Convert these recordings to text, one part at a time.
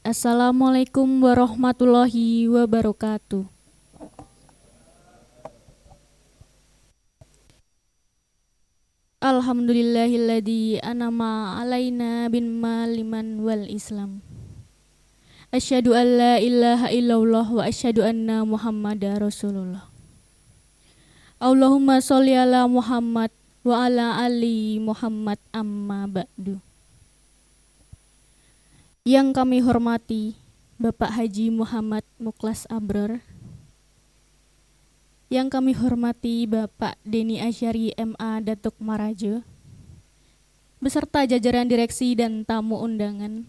Assalamualaikum warahmatullahi wabarakatuh. Alhamdulillahilladzi an'ama alaina bin maliman wal islam. Asyhadu an la ilaha illallah wa asyhadu anna muhammadar rasulullah. Allahumma sholli ala Muhammad wa ala ali Muhammad amma ba'du. Yang kami hormati Bapak Haji Muhammad Muklas Abrar, yang kami hormati Bapak Deni Asyari MA Datuk Marajo, beserta jajaran direksi dan tamu undangan,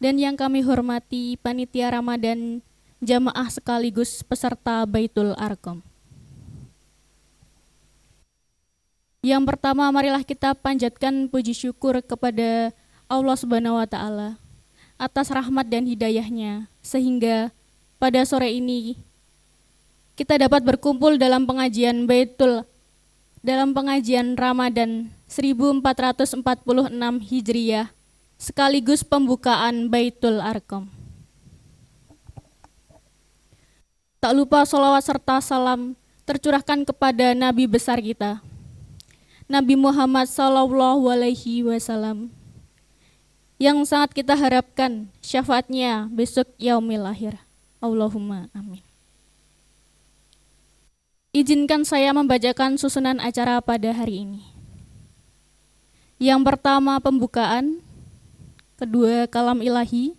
dan yang kami hormati Panitia Ramadan jamaah sekaligus peserta Baitul Arqam. Yang pertama, marilah kita panjatkan puji syukur kepada Allah Subhanahu wa Ta'ala atas rahmat dan hidayahnya, sehingga pada sore ini kita dapat berkumpul dalam pengajian Ramadan 1446 Hijriah, sekaligus pembukaan Baitul Arqam. Tak lupa sholawat serta salam tercurahkan kepada Nabi besar kita, Nabi Muhammad Sallallahu Alaihi Wasallam, yang sangat kita harapkan syafaatnya besok yaumil akhir. Allahumma amin. Izinkan saya membacakan susunan acara pada hari ini. Yang pertama pembukaan, kedua kalam ilahi,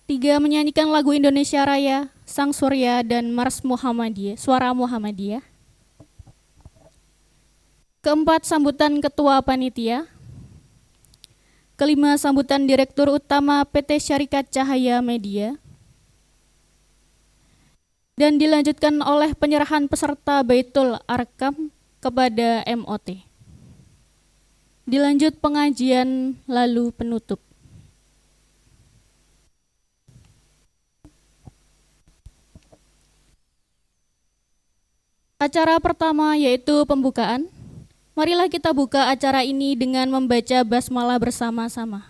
tiga menyanyikan lagu Indonesia Raya, Sang Surya dan Mars Muhammadiyah, Suara Muhammadiyah. Keempat, sambutan Ketua Panitia. Kelima, sambutan Direktur Utama PT Syarikat Cahaya Media. Dan dilanjutkan oleh penyerahan peserta Baitul Arqam kepada MOT. Dilanjut pengajian lalu penutup. Acara pertama yaitu pembukaan. Marilah kita buka acara ini dengan membaca basmalah bersama-sama.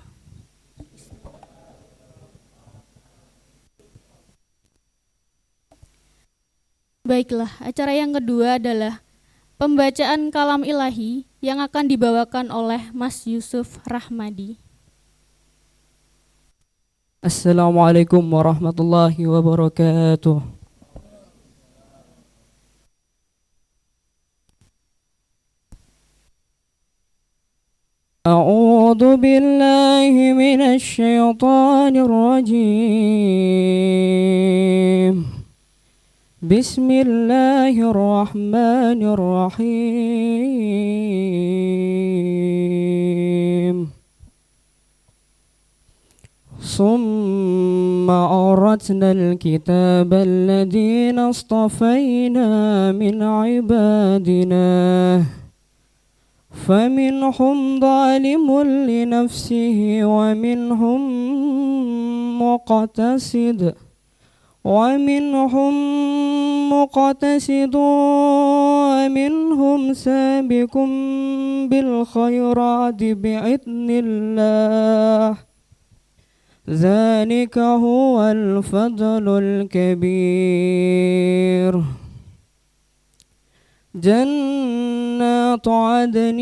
Baiklah, acara yang kedua adalah pembacaan kalam ilahi yang akan dibawakan oleh Mas Yusuf Rahmadi. Assalamualaikum warahmatullahi wabarakatuh. أعوذ بالله من الشيطان الرجيم. بسم الله الرحمن الرحيم. ثم أورثنا الكتاب الذين اصطفينا من عبادنا فمنهم ظالم لنفسه ومنهم مقتصد ومنهم سابق بالخيرات بإذن الله ذلك هو الفضل الكبير. جنات عدن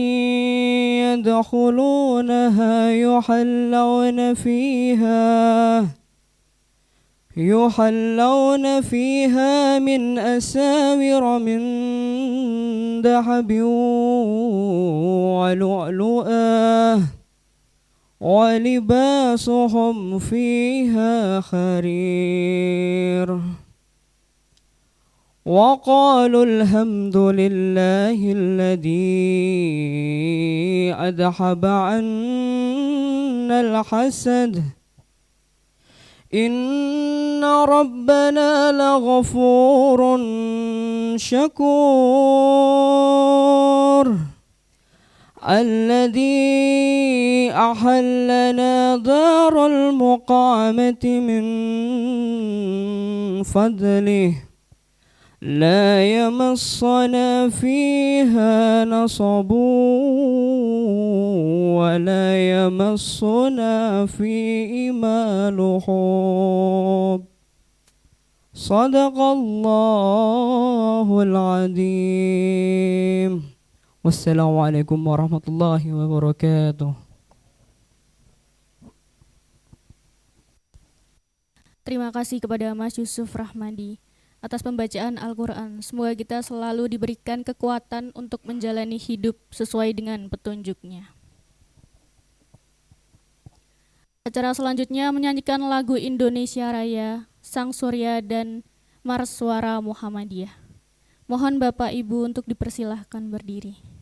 يدخلونها يحلون فيها من أساور من ذهب ولؤلؤا ولباسهم فيها حرير. وقالوا الحمد لله الذي أذهب عنا الحسد إن ربنا لغفور شكور. الذي أحلنا دار المقامة من فضله لا يمسنا فيها نصب ولا يمسنا فيهما لغوب صدق الله العظيم والسلام عليكم ورحمة الله وبركاته. Terima kasih kepada Mas Yusuf Rahmadi atas pembacaan Al-Quran. Semoga kita selalu diberikan kekuatan untuk menjalani hidup sesuai dengan petunjuknya. Acara selanjutnya menyanyikan lagu Indonesia Raya, Sang Surya dan Mars Suara Muhammadiyah. Mohon Bapak Ibu untuk dipersilahkan berdiri.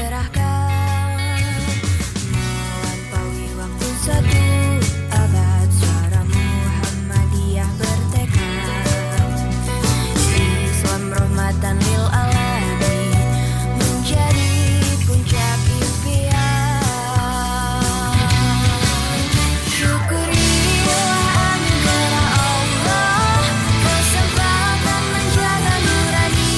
cerahkan, melampaui waktu satu abad. Suara Muhammadiyah bertekad, Islam rahmatan lil alamin, menjadi puncak impian. Syukurilah anugerah Allah, kesempatan menjaga nurani,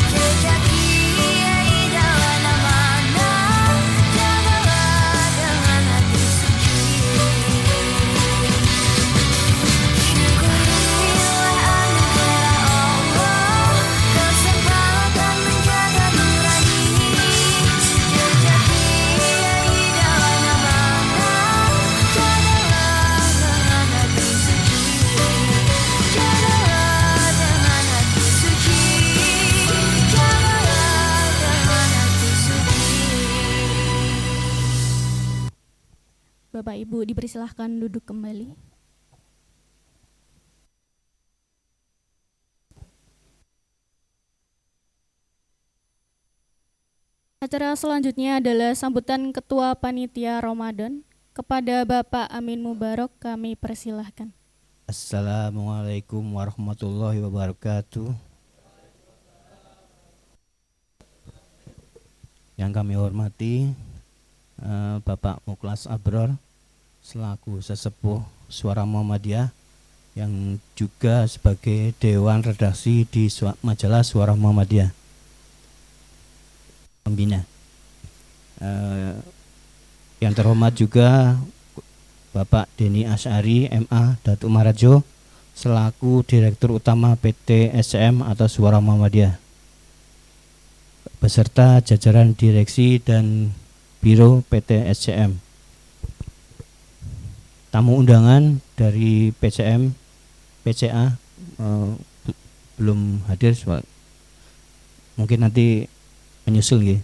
jejak kiai dalam amanah, jagalah dengan hati suci. Syukurilah anugerah Allah, kesempatan menjaga nurani, jejak kiai dalam amanah, jagalah dengan hati suci. Jagalah dengan hati suci. Jagalah dengan hati suci. Bapak Ibu dipersilahkan duduk kembali. Acara selanjutnya adalah sambutan Ketua Panitia Ramadan. Kepada Bapak Amin Mubarok kami persilahkan. Assalamualaikum warahmatullahi wabarakatuh. Yang kami hormati Bapak Muklas Abror selaku sesepuh Suara Muhammadiyah yang juga sebagai Dewan Redaksi di majalah Suara Muhammadiyah pembina. Yang terhormat juga Bapak Denny Asy'ari MA Datuk Marajo selaku Direktur Utama PT SCM atau Suara Muhammadiyah beserta jajaran direksi dan biro PT SCM. Tamu undangan dari PCM PCA belum hadir, mungkin nanti menyusul ya.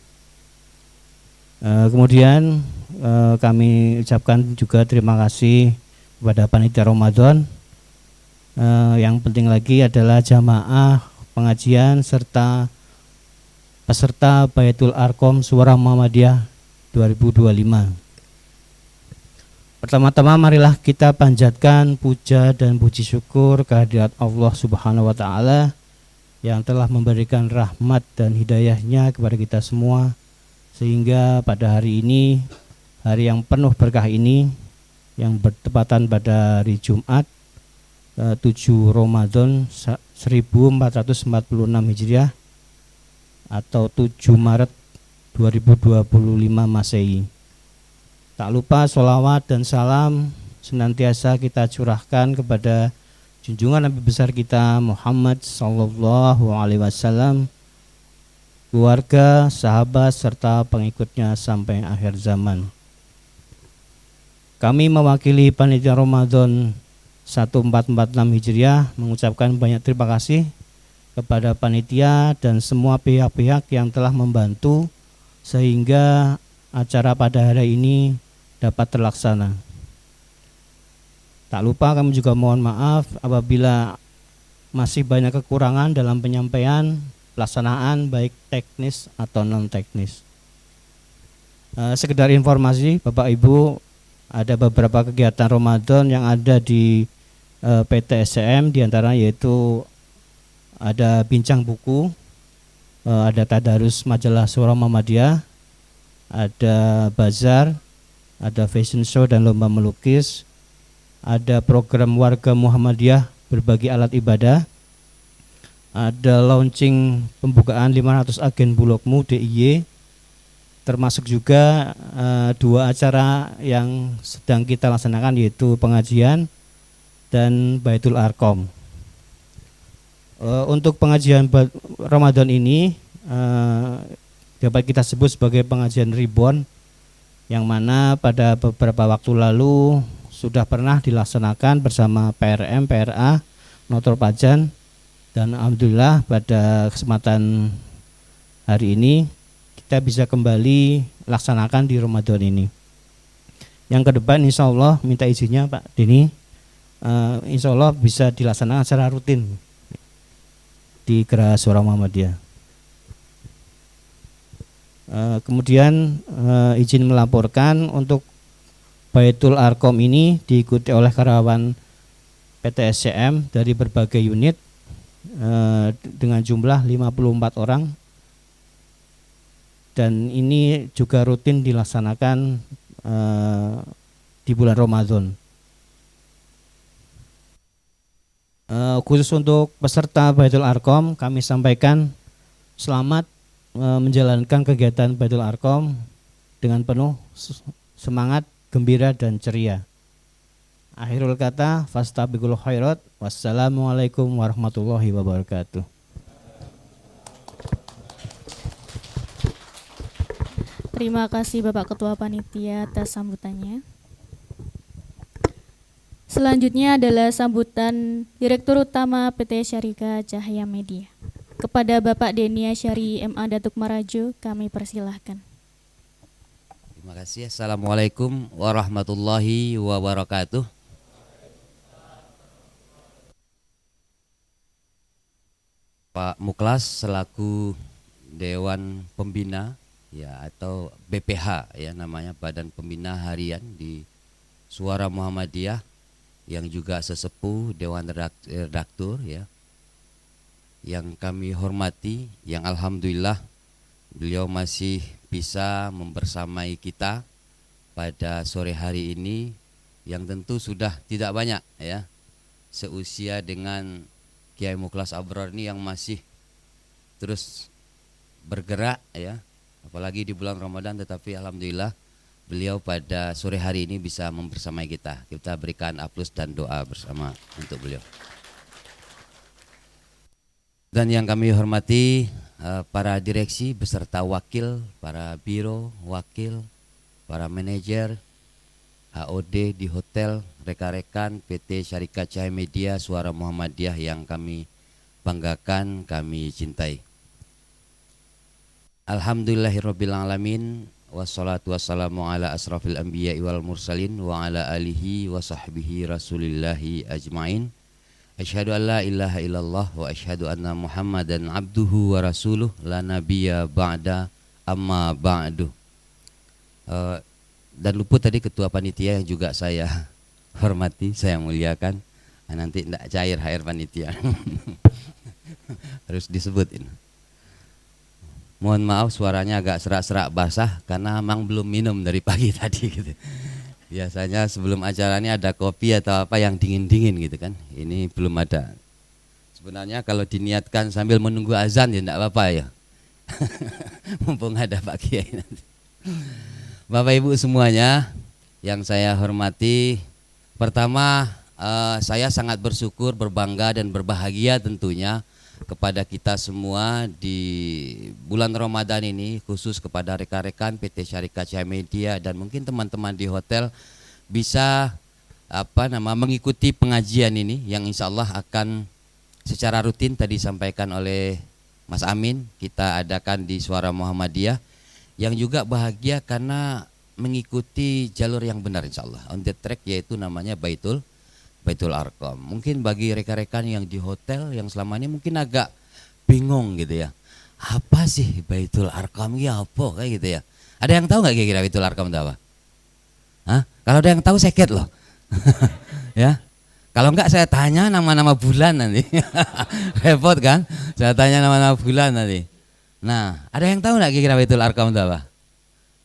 Kemudian kami ucapkan juga terima kasih kepada panitia Ramadan. Yang penting lagi adalah jamaah pengajian serta peserta Baitul Arqam Suara Muhammadiyah 2025. Pertama-tama marilah kita panjatkan puja dan puji syukur kehadirat Allah Subhanahu wa taala yang telah memberikan rahmat dan hidayahnya kepada kita semua, sehingga pada hari ini, hari yang penuh berkah ini, yang bertepatan pada hari Jumat 7 Ramadan 1446 Hijriah atau 7 Maret 2025 Masehi. Tak lupa sholawat dan salam senantiasa kita curahkan kepada junjungan Nabi besar kita Muhammad sallallahu alaihi wasallam, keluarga, sahabat serta pengikutnya sampai akhir zaman. Kami mewakili panitia Ramadan 1446 Hijriah mengucapkan banyak terima kasih kepada panitia dan semua pihak-pihak yang telah membantu sehingga acara pada hari ini dapat terlaksana. Tak lupa kami juga mohon maaf apabila masih banyak kekurangan dalam penyampaian pelaksanaan baik teknis atau non teknis. Sekedar informasi Bapak Ibu, ada beberapa kegiatan Ramadan yang ada di PT SCM, diantaranya yaitu ada bincang buku, ada tadarus majalah Suara Muhammadiyah, ada bazar, ada fashion show dan lomba melukis, ada program warga Muhammadiyah berbagi alat ibadah, ada launching pembukaan 500 agen Bulogmu DIY, termasuk juga 2 acara yang sedang kita laksanakan yaitu pengajian dan Baitul Arqam. Untuk pengajian Ramadan ini dapat kita sebut sebagai pengajian Ribon, yang mana pada beberapa waktu lalu sudah pernah dilaksanakan bersama PRM, PRA, Notor Pajan, dan alhamdulillah pada kesempatan hari ini kita bisa kembali laksanakan di Ramadan ini. Yang ke depan insya Allah minta izinnya Pak Denny, insya Allah bisa dilaksanakan secara rutin di Geraha Suara Muhammadiyah. Kemudian izin melaporkan untuk Baitul Arkom ini diikuti oleh karyawan PT SCM dari berbagai unit dengan jumlah 54 orang, dan ini juga rutin dilaksanakan di bulan Ramadan. Khusus untuk peserta Baitul Arkom, kami sampaikan selamat menjalankan kegiatan Baitul Arkom dengan penuh semangat, gembira dan ceria. Akhirul kata, fastabiqul khairat. Wassalamualaikum warahmatullahi wabarakatuh. Terima kasih Bapak Ketua Panitia atas sambutannya. Selanjutnya adalah sambutan Direktur Utama PT Syarika Cahaya Media. Kepada Bapak Denia Syari MA Datuk Marajo, kami persilahkan. Terima kasih. Assalamualaikum warahmatullahi wabarakatuh. Pak Muklas selaku Dewan Pembina ya atau BPH ya namanya, Badan Pembina Harian di Suara Muhammadiyah, yang juga sesepuh Dewan Redaktur ya, yang kami hormati, yang alhamdulillah beliau masih bisa membersamai kita pada sore hari ini, yang tentu sudah tidak banyak ya, seusia dengan Kiai Muklas Abrar ini yang masih terus bergerak ya, apalagi di bulan Ramadan, tetapi alhamdulillah beliau pada sore hari ini bisa membersamai kita. Kita berikan aplaus dan doa bersama untuk beliau. Dan yang kami hormati para direksi beserta wakil, para biro, wakil, para manajer, HOD di hotel, rekan-rekan PT Syarika Cahaya Media Suara Muhammadiyah yang kami banggakan, kami cintai. Alhamdulillahirabbil alamin. Wassalatu wassalamu ala asrafil anbiya'i wal mursalin wa ala alihi wa sahbihi rasulillahi ajmain. Asyhadu an la ilaha illallah wa asyhadu anna Muhammadan abduhu wa rasuluh la nabiyya ba'da amma ba'du. Dan luput tadi ketua panitia yang juga saya hormati, saya muliakan. Nanti tidak cair air panitia. Harus disebutin. Mohon maaf suaranya agak serak-serak basah karena memang belum minum dari pagi tadi gitu. Biasanya sebelum acara ini ada kopi atau apa yang dingin-dingin gitu kan. Ini belum ada. Sebenarnya kalau diniatkan sambil menunggu azan ya tidak apa-apa ya. Mumpung ada Pak Kiai nanti. Bapak Ibu semuanya yang saya hormati, pertama saya sangat bersyukur, berbangga dan berbahagia tentunya kepada kita semua di bulan Ramadan ini, khusus kepada rekan-rekan PT Syarika Cahaya Media dan mungkin teman-teman di hotel bisa mengikuti pengajian ini yang insya Allah akan secara rutin tadi disampaikan oleh Mas Amin, kita adakan di Suara Muhammadiyah, yang juga bahagia karena mengikuti jalur yang benar insya Allah, on the track, yaitu namanya Baitul Arkom. Mungkin bagi rekan-rekan yang di hotel yang selama ini mungkin agak bingung gitu ya, apa sih Baitul Arkom ya apa kayak gitu ya. Ada yang tahu nggak kira-kira Baitul Arkom itu apa? Hah? Kalau ada yang tahu seket loh. Ya. Kalau enggak saya tanya nama-nama bulan nanti. Repot kan? Saya tanya nama-nama bulan nanti. Nah, ada yang tahu enggak kira-kira Baitul Arkom itu apa?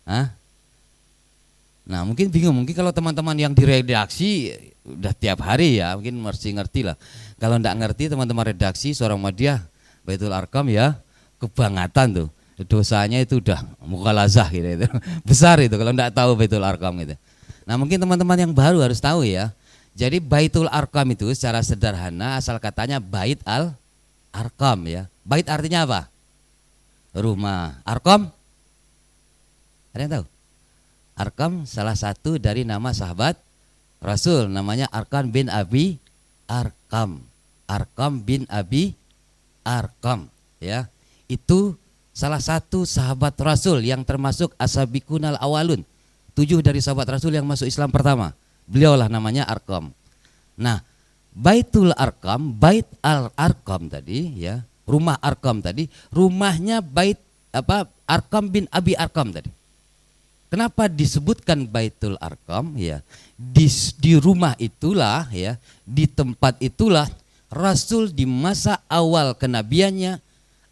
Hah? Nah, mungkin bingung. Mungkin kalau teman-teman yang di redaksi udah tiap hari ya, mungkin mesti ngerti lah. Kalau enggak ngerti teman-teman redaksi Suara Muhammadiyah, Baitul Arkom ya kebangetan tuh. Dosanya itu udah mukhalazah gitu itu. Besar itu kalau enggak tahu Baitul Arkom gitu. Nah, mungkin teman-teman yang baru harus tahu ya. Jadi Baitul Arkom itu secara sederhana asal katanya Bait Al-Arkom ya. Bait artinya apa? Rumah. Arkom? Ada yang tahu? Arkom salah satu dari nama sahabat Rasul, namanya Arkom bin Abi Arkom. Arkom bin Abi Arkom ya. Itu salah satu sahabat Rasul yang termasuk Ashabikunal Awalun. 7 dari sahabat Rasul yang masuk Islam pertama. Beliaulah namanya Arkom. Nah, Baitul Arkom, Bait Al-Arkom tadi ya, rumah Arkom tadi, rumahnya Bait Arqam bin Abi Arqam tadi. Kenapa disebutkan Baitul Arqam ya? Di rumah itulah ya, di tempat itulah Rasul di masa awal kenabiannya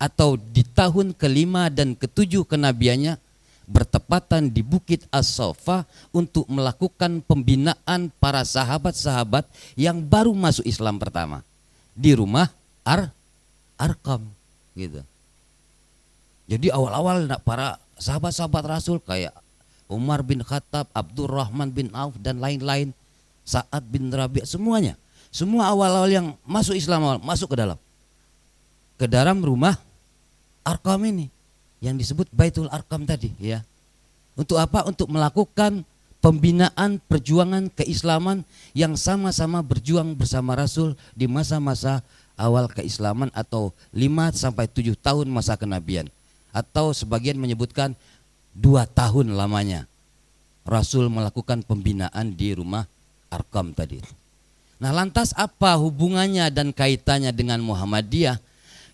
atau di tahun kelima dan ketujuh kenabiannya bertepatan di Bukit As-Safa untuk melakukan pembinaan para sahabat-sahabat yang baru masuk Islam pertama di rumah Arqam gitu. Jadi awal-awal para sahabat-sahabat Rasul kayak Umar bin Khattab, Abdurrahman bin Auf dan lain-lain, Sa'ad bin Rabi', semuanya. Semua awal-awal yang masuk Islam masuk ke dalam rumah Arqam ini yang disebut Baitul Arqam tadi ya. Untuk apa? Untuk melakukan pembinaan perjuangan keislaman yang sama-sama berjuang bersama Rasul di masa-masa awal keislaman atau 5 sampai 7 tahun masa kenabian. Atau sebagian menyebutkan 2 tahun lamanya Rasul melakukan pembinaan di rumah Arqam tadi. Nah, lantas apa hubungannya dan kaitannya dengan Muhammadiyah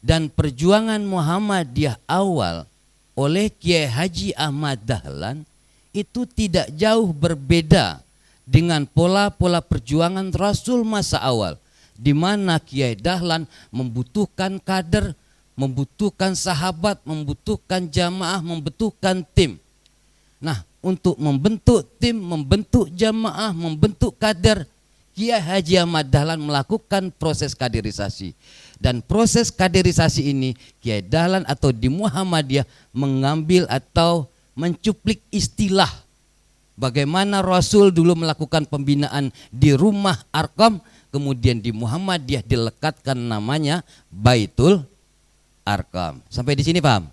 dan perjuangan Muhammadiyah awal oleh Kiai Haji Ahmad Dahlan itu tidak jauh berbeda dengan pola-pola perjuangan Rasul masa awal, di mana Kiai Dahlan membutuhkan kader, membutuhkan sahabat, membutuhkan jamaah, membutuhkan tim. Nah, untuk membentuk tim, membentuk jamaah, membentuk kader, Kiai Haji Ahmad Dahlan melakukan proses kaderisasi. Dan proses kaderisasi ini Kiai Dahlan atau di Muhammadiyah mengambil atau mencuplik istilah bagaimana Rasul dulu melakukan pembinaan di rumah Arqam, kemudian di Muhammadiyah dilekatkan namanya Baitul Arqam. Sampai di sini paham?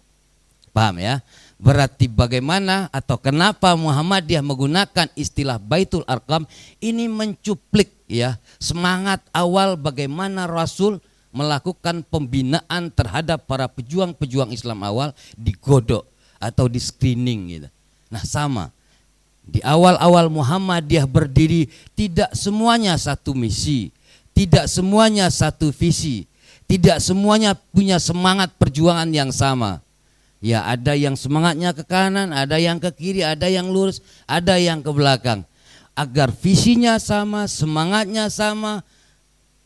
Paham ya? Berarti bagaimana atau kenapa Muhammadiyah menggunakan istilah Baitul Arqam ini mencuplik ya semangat awal bagaimana Rasul melakukan pembinaan terhadap para pejuang-pejuang Islam awal, digodok atau di screening gitu. Nah, sama. Di awal-awal Muhammadiyah berdiri tidak semuanya satu misi, tidak semuanya satu visi, tidak semuanya punya semangat perjuangan yang sama. Ya, ada yang semangatnya ke kanan, ada yang ke kiri, ada yang lurus, ada yang ke belakang. Agar visinya sama, semangatnya sama,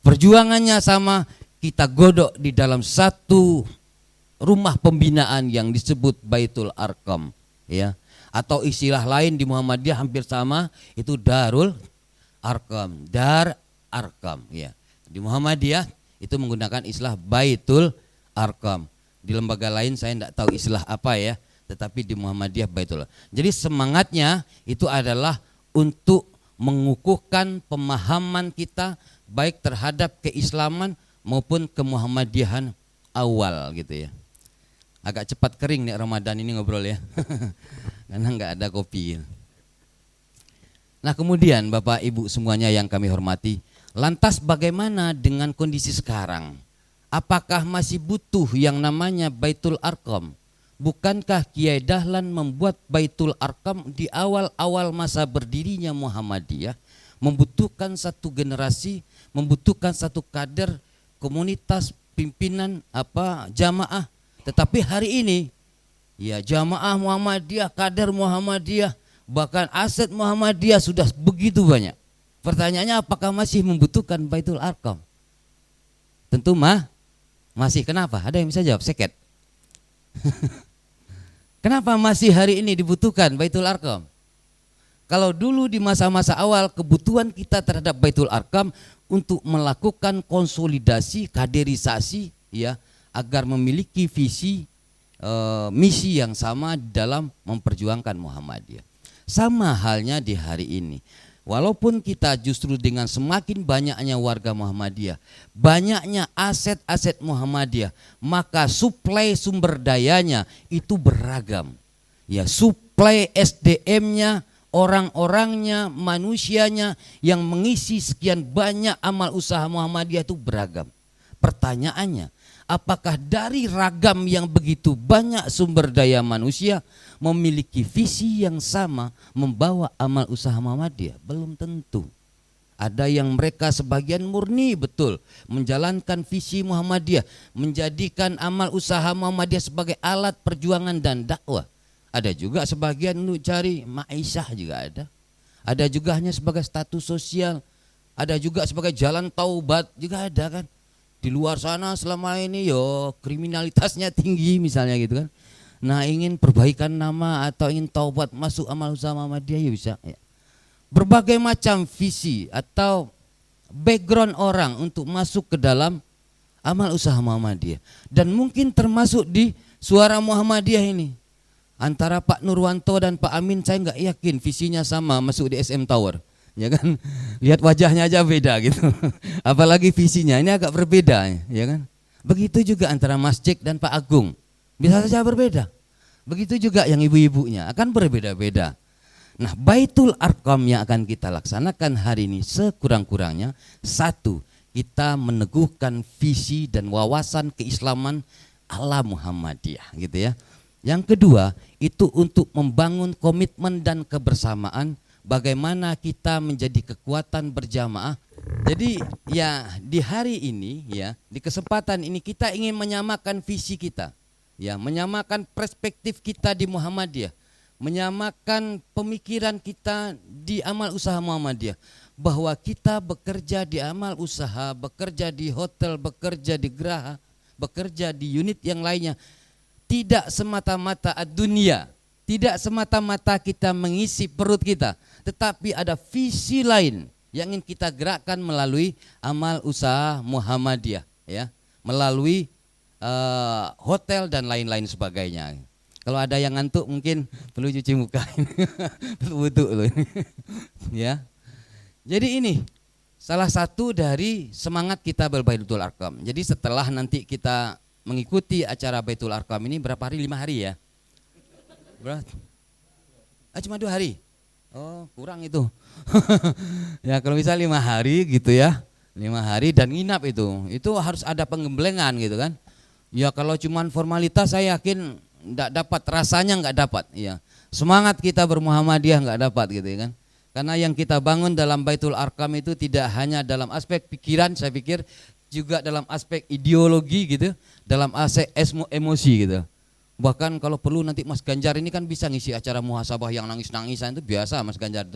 perjuangannya sama, kita godok di dalam satu rumah pembinaan yang disebut Baitul Arqam ya. Atau istilah lain di Muhammadiyah hampir sama, itu Darul Arqam, Dar Arqam ya. Di Muhammadiyah itu menggunakan istilah Baitul Arqam. Di lembaga lain saya tidak tahu istilah apa ya, tetapi di Muhammadiyah Baitul. Jadi semangatnya itu adalah untuk mengukuhkan pemahaman kita baik terhadap keislaman maupun kemuhammadiyahan awal gitu ya. Agak cepat kering nih Ramadan ini ngobrol ya. Karena nggak ada kopi. Nah, kemudian Bapak Ibu semuanya yang kami hormati, lantas bagaimana dengan kondisi sekarang? Apakah masih butuh yang namanya Baitul Arqam? Bukankah Kiai Dahlan membuat Baitul Arqam di awal-awal masa berdirinya Muhammadiyah, membutuhkan satu generasi, membutuhkan satu kader, komunitas, pimpinan, jamaah. Tetapi hari ini ya jamaah Muhammadiyah, kader Muhammadiyah, bahkan aset Muhammadiyah sudah begitu banyak. Pertanyaannya, apakah masih membutuhkan Baitul Arqam? Tentu masih. Kenapa? Ada yang bisa jawab? Seket. Kenapa masih hari ini dibutuhkan Baitul Arqam? Kalau dulu di masa-masa awal kebutuhan kita terhadap Baitul Arqam untuk melakukan konsolidasi, kaderisasi ya, agar memiliki visi misi yang sama dalam memperjuangkan Muhammadiyah. Sama halnya di hari ini. Walaupun kita justru dengan semakin banyaknya warga Muhammadiyah, banyaknya aset-aset Muhammadiyah, maka suplai sumber dayanya itu beragam. Ya, suplai SDM-nya, orang-orangnya, manusianya yang mengisi sekian banyak amal usaha Muhammadiyah itu beragam. Pertanyaannya, apakah dari ragam yang begitu banyak sumber daya manusia memiliki visi yang sama membawa amal usaha Muhammadiyah? Belum tentu. Ada yang mereka sebagian murni betul menjalankan visi Muhammadiyah, menjadikan amal usaha Muhammadiyah sebagai alat perjuangan dan dakwah. Ada juga sebagian untuk cari ma'isyah juga ada. Ada juga hanya sebagai status sosial. Ada juga sebagai jalan taubat juga ada kan. Di luar sana selama ini kriminalitasnya tinggi misalnya gitu kan. Nah ingin perbaikan nama atau ingin taubat masuk amal usaha Muhammadiyah ya bisa ya. Berbagai macam visi atau background orang untuk masuk ke dalam amal usaha Muhammadiyah. Dan mungkin termasuk di Suara Muhammadiyah ini. Antara Pak Nurwanto dan Pak Amin saya nggak yakin visinya sama masuk di SM Tower. Ya kan, lihat wajahnya aja beda gitu. Apalagi visinya ini agak berbeda, ya kan. Begitu juga antara Mas Jack dan Pak Agung, bisa saja berbeda. Begitu juga yang ibu-ibunya akan berbeda-beda. Nah, Baitul Arqam yang akan kita laksanakan hari ini sekurang-kurangnya satu, kita meneguhkan visi dan wawasan keislaman ala Muhammadiyah, gitu ya. Yang kedua, itu untuk membangun komitmen dan kebersamaan. Bagaimana kita menjadi kekuatan berjamaah. Jadi ya di hari ini ya, di kesempatan ini kita ingin menyamakan visi kita. Ya, menyamakan perspektif kita di Muhammadiyah. Menyamakan pemikiran kita di amal usaha Muhammadiyah. Bahwa kita bekerja di amal usaha, bekerja di hotel, bekerja di geraha, bekerja di unit yang lainnya. Tidak semata-mata dunia. Tidak semata-mata kita mengisi perut kita, tetapi ada visi lain yang ingin kita gerakkan melalui amal usaha Muhammadiyah, ya, melalui hotel dan lain-lain sebagainya. Kalau ada yang ngantuk mungkin perlu cuci muka, perlu wudhu loh, ya. Jadi ini salah satu dari semangat kita Baitul Arqam. Jadi setelah nanti kita mengikuti acara Baitul Arqam ini berapa hari? 5 hari ya. Cuma 2 hari. Oh kurang itu. Ya kalau bisa 5 hari gitu ya, 5 hari dan nginap itu harus ada penggemblengan gitu kan. Ya kalau cuma formalitas saya yakin enggak dapat, rasanya enggak dapat. Ya semangat kita bermuhammadiyah enggak dapat gitu ya kan. Karena yang kita bangun dalam Baitul Arqam itu tidak hanya dalam aspek pikiran, saya pikir juga dalam aspek ideologi gitu, dalam aspek emosi gitu. Bahkan kalau perlu nanti Mas Ganjar ini kan bisa ngisi acara muhasabah yang nangis-nangisan, itu biasa Mas Ganjar.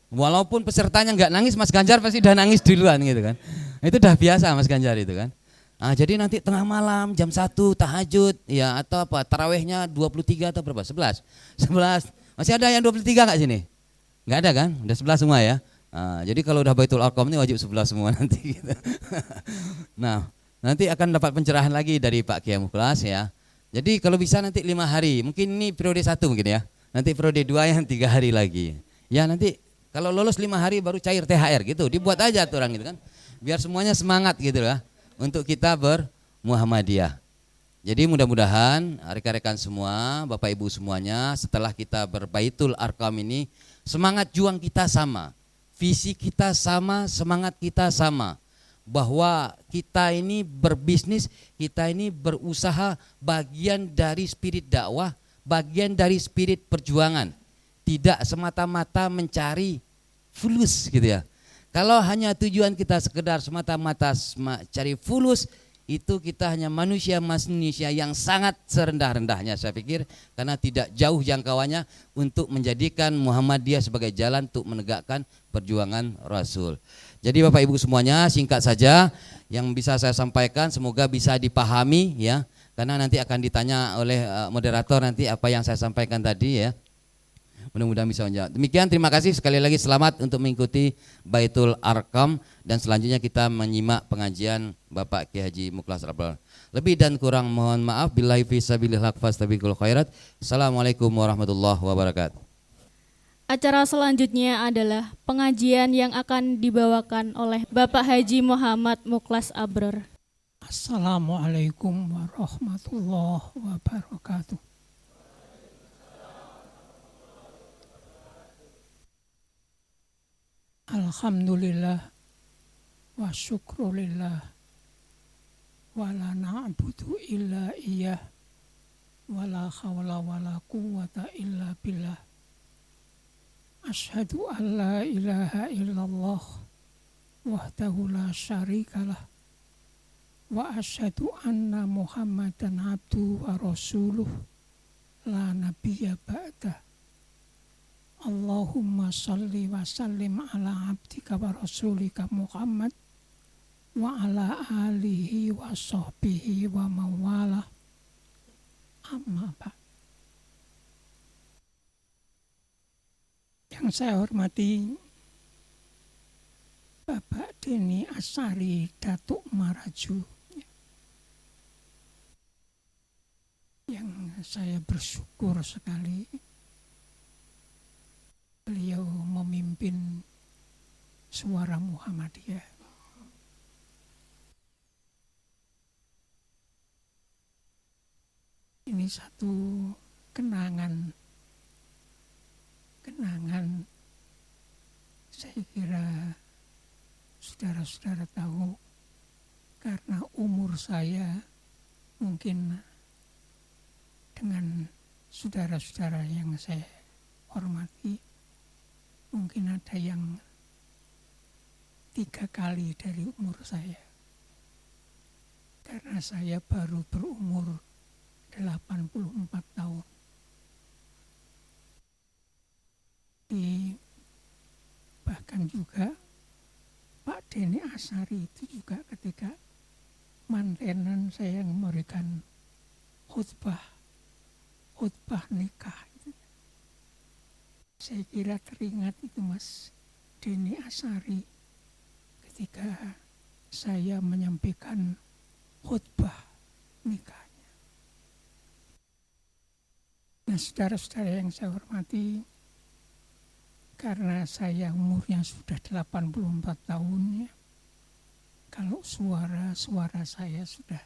Walaupun pesertanya nggak nangis, Mas Ganjar pasti udah nangis duluan gitu kan. Itu udah biasa Mas Ganjar itu kan. Nah, jadi nanti tengah malam jam 1 tahajud ya atau apa tarawehnya 23 atau berapa? 11. Masih ada yang 23 nggak sini? Nggak ada kan? Udah 11 semua ya. Nah, jadi kalau udah Baitul Arqam ini wajib 11 semua nanti gitu. Nah, nanti akan dapat pencerahan lagi dari Pak Kiai Mukhlas ya. Jadi kalau bisa nanti 5 hari, mungkin ini periode 1 mungkin ya. Nanti periode 2 yang 3 hari lagi. Ya nanti kalau lolos 5 hari baru cair THR gitu. Dibuat aja aturan gitu kan. Biar semuanya semangat gitu ya. Untuk kita bermuhammadiyah. Jadi mudah-mudahan rekan-rekan semua, Bapak Ibu semuanya, setelah kita berbaitul Arqam ini, semangat juang kita sama. Visi kita sama, semangat kita sama. Bahwa kita ini berbisnis, kita ini berusaha bagian dari spirit dakwah, bagian dari spirit perjuangan. Tidak semata-mata mencari fulus gitu ya. Kalau hanya tujuan kita sekedar semata-mata cari fulus, itu kita hanya manusia yang sangat serendah-rendahnya saya pikir. Karena tidak jauh jangkauannya untuk menjadikan Muhammadiyah sebagai jalan untuk menegakkan perjuangan Rasul. Jadi Bapak Ibu semuanya singkat saja yang bisa saya sampaikan, semoga bisa dipahami ya. Karena nanti akan ditanya oleh moderator nanti apa yang saya sampaikan tadi ya. Mudah-mudahan bisa menjawab. Demikian, terima kasih sekali lagi, selamat untuk mengikuti Baitul Arqam dan selanjutnya kita menyimak pengajian Bapak Kiai Haji Mukhlas Rabbal. Lebih dan kurang mohon maaf. Billahi fi sabilil haq fastabiqul khairat. Assalamualaikum warahmatullahi wabarakatuh. Acara selanjutnya adalah pengajian yang akan dibawakan oleh Bapak Haji Muhammad Mukhlas Abrar. Assalamualaikum warahmatullahi wabarakatuh. Alhamdulillah wa syukrulillah wa la na'budu illa iyyah wa la hawla wa la quwwata illa billah. Asyhadu an la ilaha illallah wahdahu la syarikalah wa asyhadu anna Muhammadan abduhu wa rasuluh la nabiyya ba'dah. Allahumma salli wa sallim ala abdika wa rasulika Muhammad wa ala alihi wa sahbihi wa mawalah. Amma ba'd. Yang saya hormati Bapak Deni Asari Datuk Maraju, yang saya bersyukur sekali beliau memimpin Suara Muhammadiyah. Ini satu kenangan saya kira saudara-saudara tahu, karena umur saya mungkin dengan saudara-saudara yang saya hormati, mungkin ada yang 3 kali dari umur saya. Karena saya baru berumur 84 tahun. Bahkan juga Pak Deni Asari itu juga ketika mantenan saya memberikan khutbah nikah. Saya kira teringat itu Mas Deni Asari ketika saya menyampaikan khutbah nikahnya. Nah, saudara-saudara yang saya hormati, karena saya umurnya sudah 84 tahun ya, kalau suara saya sudah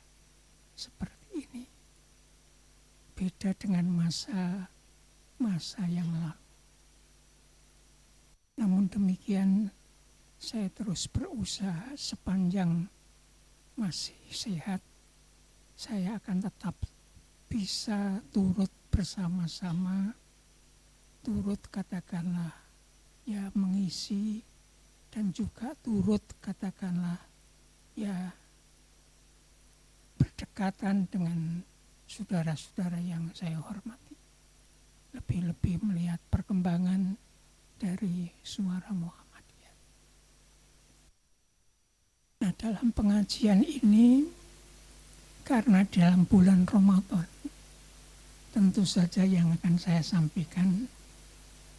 seperti ini, beda dengan masa yang lalu. Namun demikian, saya terus berusaha sepanjang masih sehat, saya akan tetap bisa turut bersama-sama, turut katakanlah ya mengisi, dan juga turut katakanlah ya berdekatan dengan saudara-saudara yang saya hormati. Lebih-lebih melihat perkembangan dari Suara Muhammadiyah. Nah, dalam pengajian ini, karena dalam bulan Ramadan, tentu saja yang akan saya sampaikan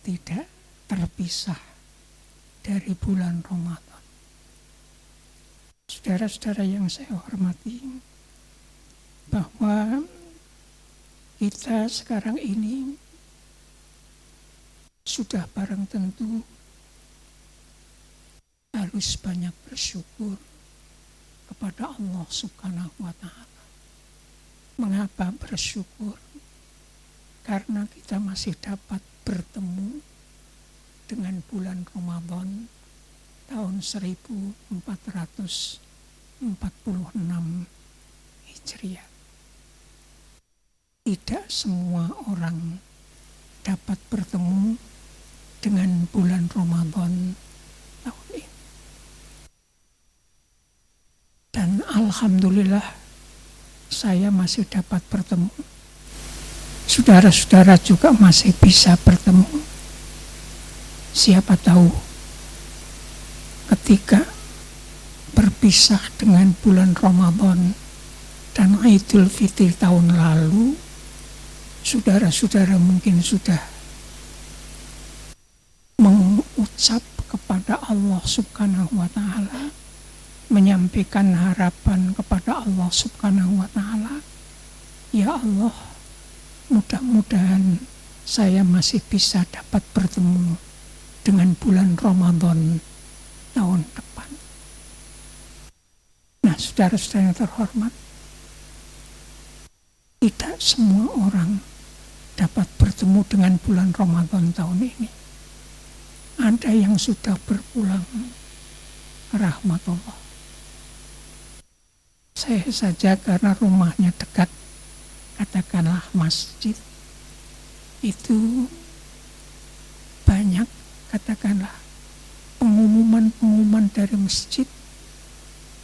tidak terpisah dari bulan Ramadan. Saudara-saudara yang saya hormati, bahwa kita sekarang ini sudah barang tentu harus banyak bersyukur kepada Allah Subhanahu wa Ta'ala. Mengapa bersyukur? Karena kita masih dapat bertemu dengan bulan Ramadan tahun 1446 Hijriah. Tidak semua orang dapat bertemu dengan bulan Ramadan tahun ini. Dan alhamdulillah saya masih dapat bertemu. Saudara-saudara juga masih bisa bertemu. Siapa tahu ketika berpisah dengan bulan Ramadan dan Idul Fitri tahun lalu, saudara-saudara mungkin sudah mengucap kepada Allah Subhanahu wa Ta'ala, menyampaikan harapan kepada Allah Subhanahu wa Ta'ala, ya Allah, mudah-mudahan saya masih bisa dapat bertemu dengan bulan Ramadan tahun depan. Nah, saudara-saudara yang terhormat, tidak semua orang dapat bertemu dengan bulan Ramadan tahun ini. Ada yang sudah berpulang, rahmatullah. Saya saja karena rumahnya dekat, katakanlah masjid, itu banyak katakanlah pengumuman-pengumuman dari masjid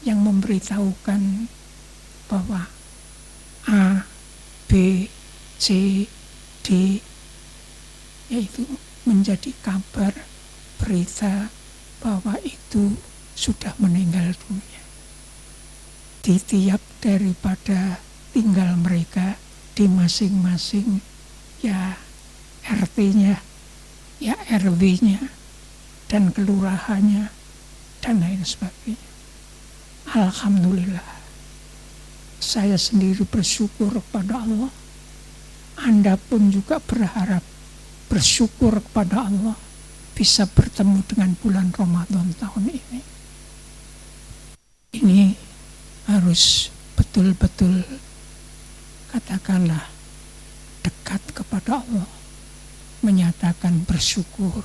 yang memberitahukan bahwa A, B, C, D, yaitu menjadi kabar berita bahwa itu sudah meninggal dunia. Di tiap daripada tinggal mereka di masing-masing ya RT-nya, ya RW-nya, dan kelurahannya, dan lain sebagainya. Alhamdulillah, saya sendiri bersyukur kepada Allah. Anda pun juga berharap bersyukur kepada Allah bisa bertemu dengan bulan Ramadan tahun ini. Ini harus betul-betul katakanlah dekat kepada Allah, menyatakan bersyukur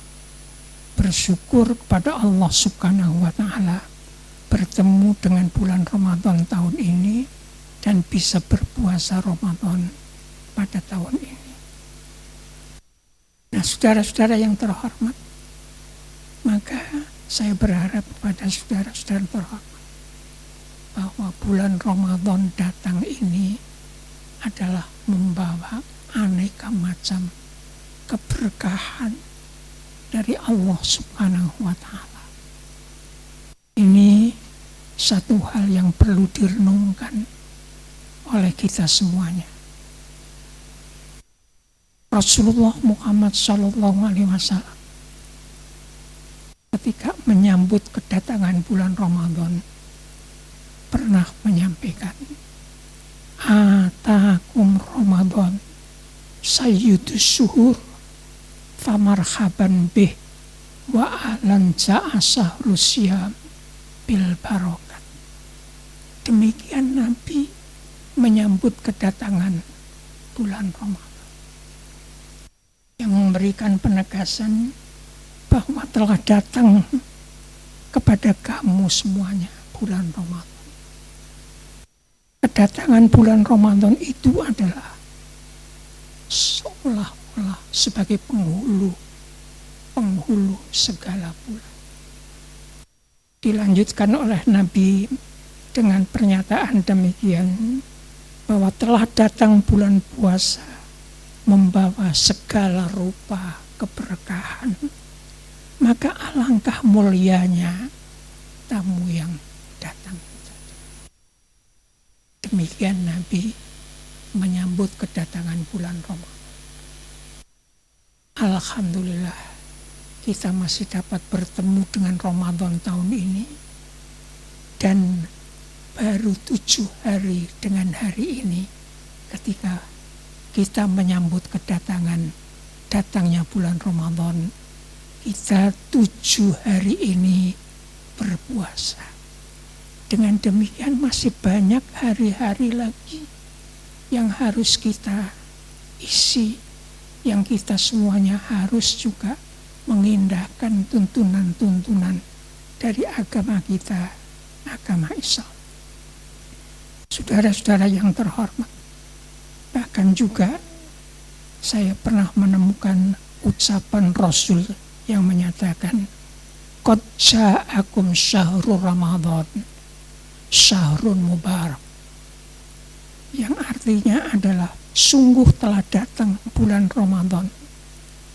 kepada Allah Subhanahu wa Ta'ala, bertemu dengan bulan Ramadan tahun ini dan bisa berpuasa Ramadan pada tahun ini. Nah, saudara-saudara yang terhormat, maka saya berharap kepada saudara-saudara terhormat bahwa bulan Ramadan datang ini adalah membawa aneka macam keberkahan dari Allah Subhanahu wa Ta'ala. Ini satu hal yang perlu direnungkan oleh kita semuanya. Rasulullah Muhammad SAW ketika menyambut kedatangan bulan Ramadan pernah menyampaikan, Atakum Ramadan sayyidus syuhur famarhaban bih wa ahlan ja'asah rusyam bil barokat. Demikian Nabi menyambut kedatangan bulan Ramadan, yang memberikan penegasan bahwa telah datang kepada kamu semuanya bulan Ramadan. Kedatangan bulan Ramadan itu adalah seolah-olah sebagai penghulu segala bulan. Dilanjutkan oleh Nabi dengan pernyataan demikian, bahwa telah datang bulan puasa membawa segala rupa keberkahan, maka alangkah mulianya tamu yang datang. Demikian Nabi menyambut kedatangan bulan Ramadan. Alhamdulillah, kita masih dapat bertemu dengan Ramadan tahun ini, dan baru 7 hari dengan hari ini ketika kita menyambut datangnya bulan Ramadan, kita 7 hari ini berpuasa. Dengan demikian masih banyak hari-hari lagi yang harus kita isi, yang kita semuanya harus juga mengindahkan tuntunan-tuntunan dari agama kita, agama Islam. Saudara-saudara yang terhormat, bahkan juga saya pernah menemukan ucapan Rasul yang menyatakan, Qad ja'akum syahrul Ramadan, syahrun mubarak, yang artinya adalah sungguh telah datang bulan Ramadan,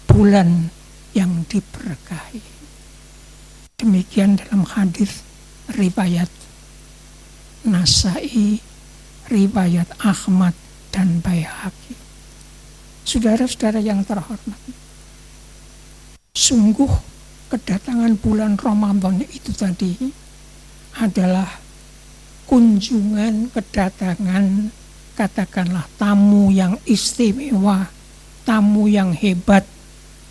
bulan yang diberkahi. Demikian dalam hadis riwayat Nasai, riwayat Ahmad dan Baihaqi. Saudara-saudara yang terhormat, sungguh kedatangan bulan Ramadan itu tadi adalah kunjungan, kedatangan, katakanlah tamu yang istimewa, tamu yang hebat,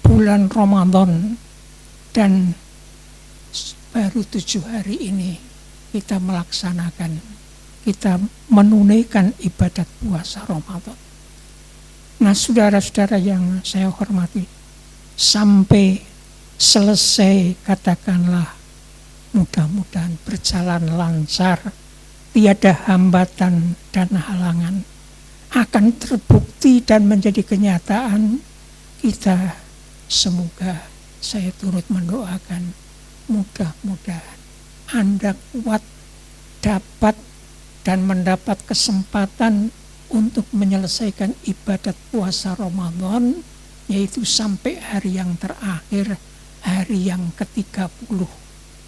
bulan Ramadan. Dan baru 7 hari ini kita melaksanakan, kita menunaikan ibadat puasa Ramadan. Nah, saudara-saudara yang saya hormati, sampai selesai katakanlah mudah-mudahan berjalan lancar, tiada hambatan dan halangan, akan terbukti dan menjadi kenyataan. Kita semoga, saya turut mendoakan, mudah-mudahan Anda kuat, dapat dan mendapat kesempatan untuk menyelesaikan ibadat puasa Ramadan, yaitu sampai hari yang terakhir, hari yang ke-30.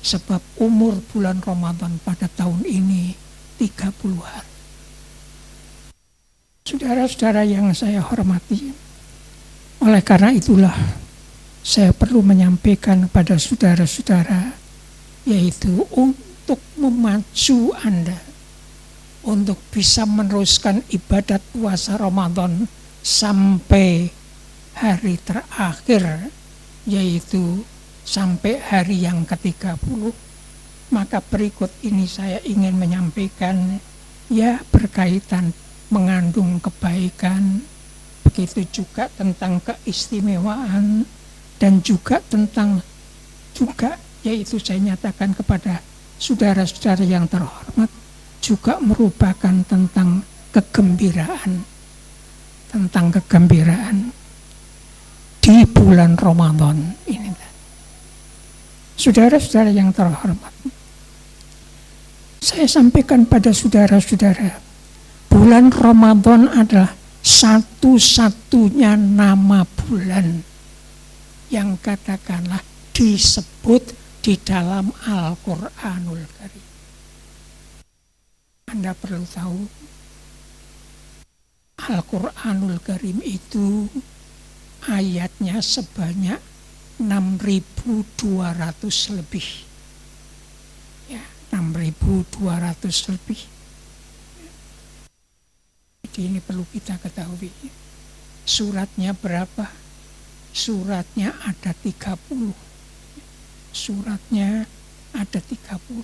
Sebab umur bulan Ramadan pada tahun ini 30 hari. Saudara-saudara yang saya hormati, oleh karena itulah saya perlu menyampaikan kepada saudara-saudara, yaitu untuk memacu Anda untuk bisa meneruskan ibadat puasa Ramadan sampai hari terakhir, yaitu sampai hari yang ke-30. Maka berikut ini saya ingin menyampaikan berkaitan mengandung kebaikan, begitu juga tentang keistimewaan, dan juga tentang yaitu saya nyatakan kepada saudara-saudara yang terhormat, juga merupakan tentang kegembiraan di bulan Ramadan ini. Saudara-saudara yang terhormat, saya sampaikan pada saudara-saudara, bulan Ramadan adalah satu-satunya nama bulan yang katakanlah disebut di dalam Al-Qur'anul Karim. Anda perlu tahu, Al-Qur'anul Karim itu ayatnya sebanyak 6.200 lebih. 6.200 lebih. Jadi ini perlu kita ketahui. Suratnya berapa? Suratnya ada 30. Suratnya ada 30.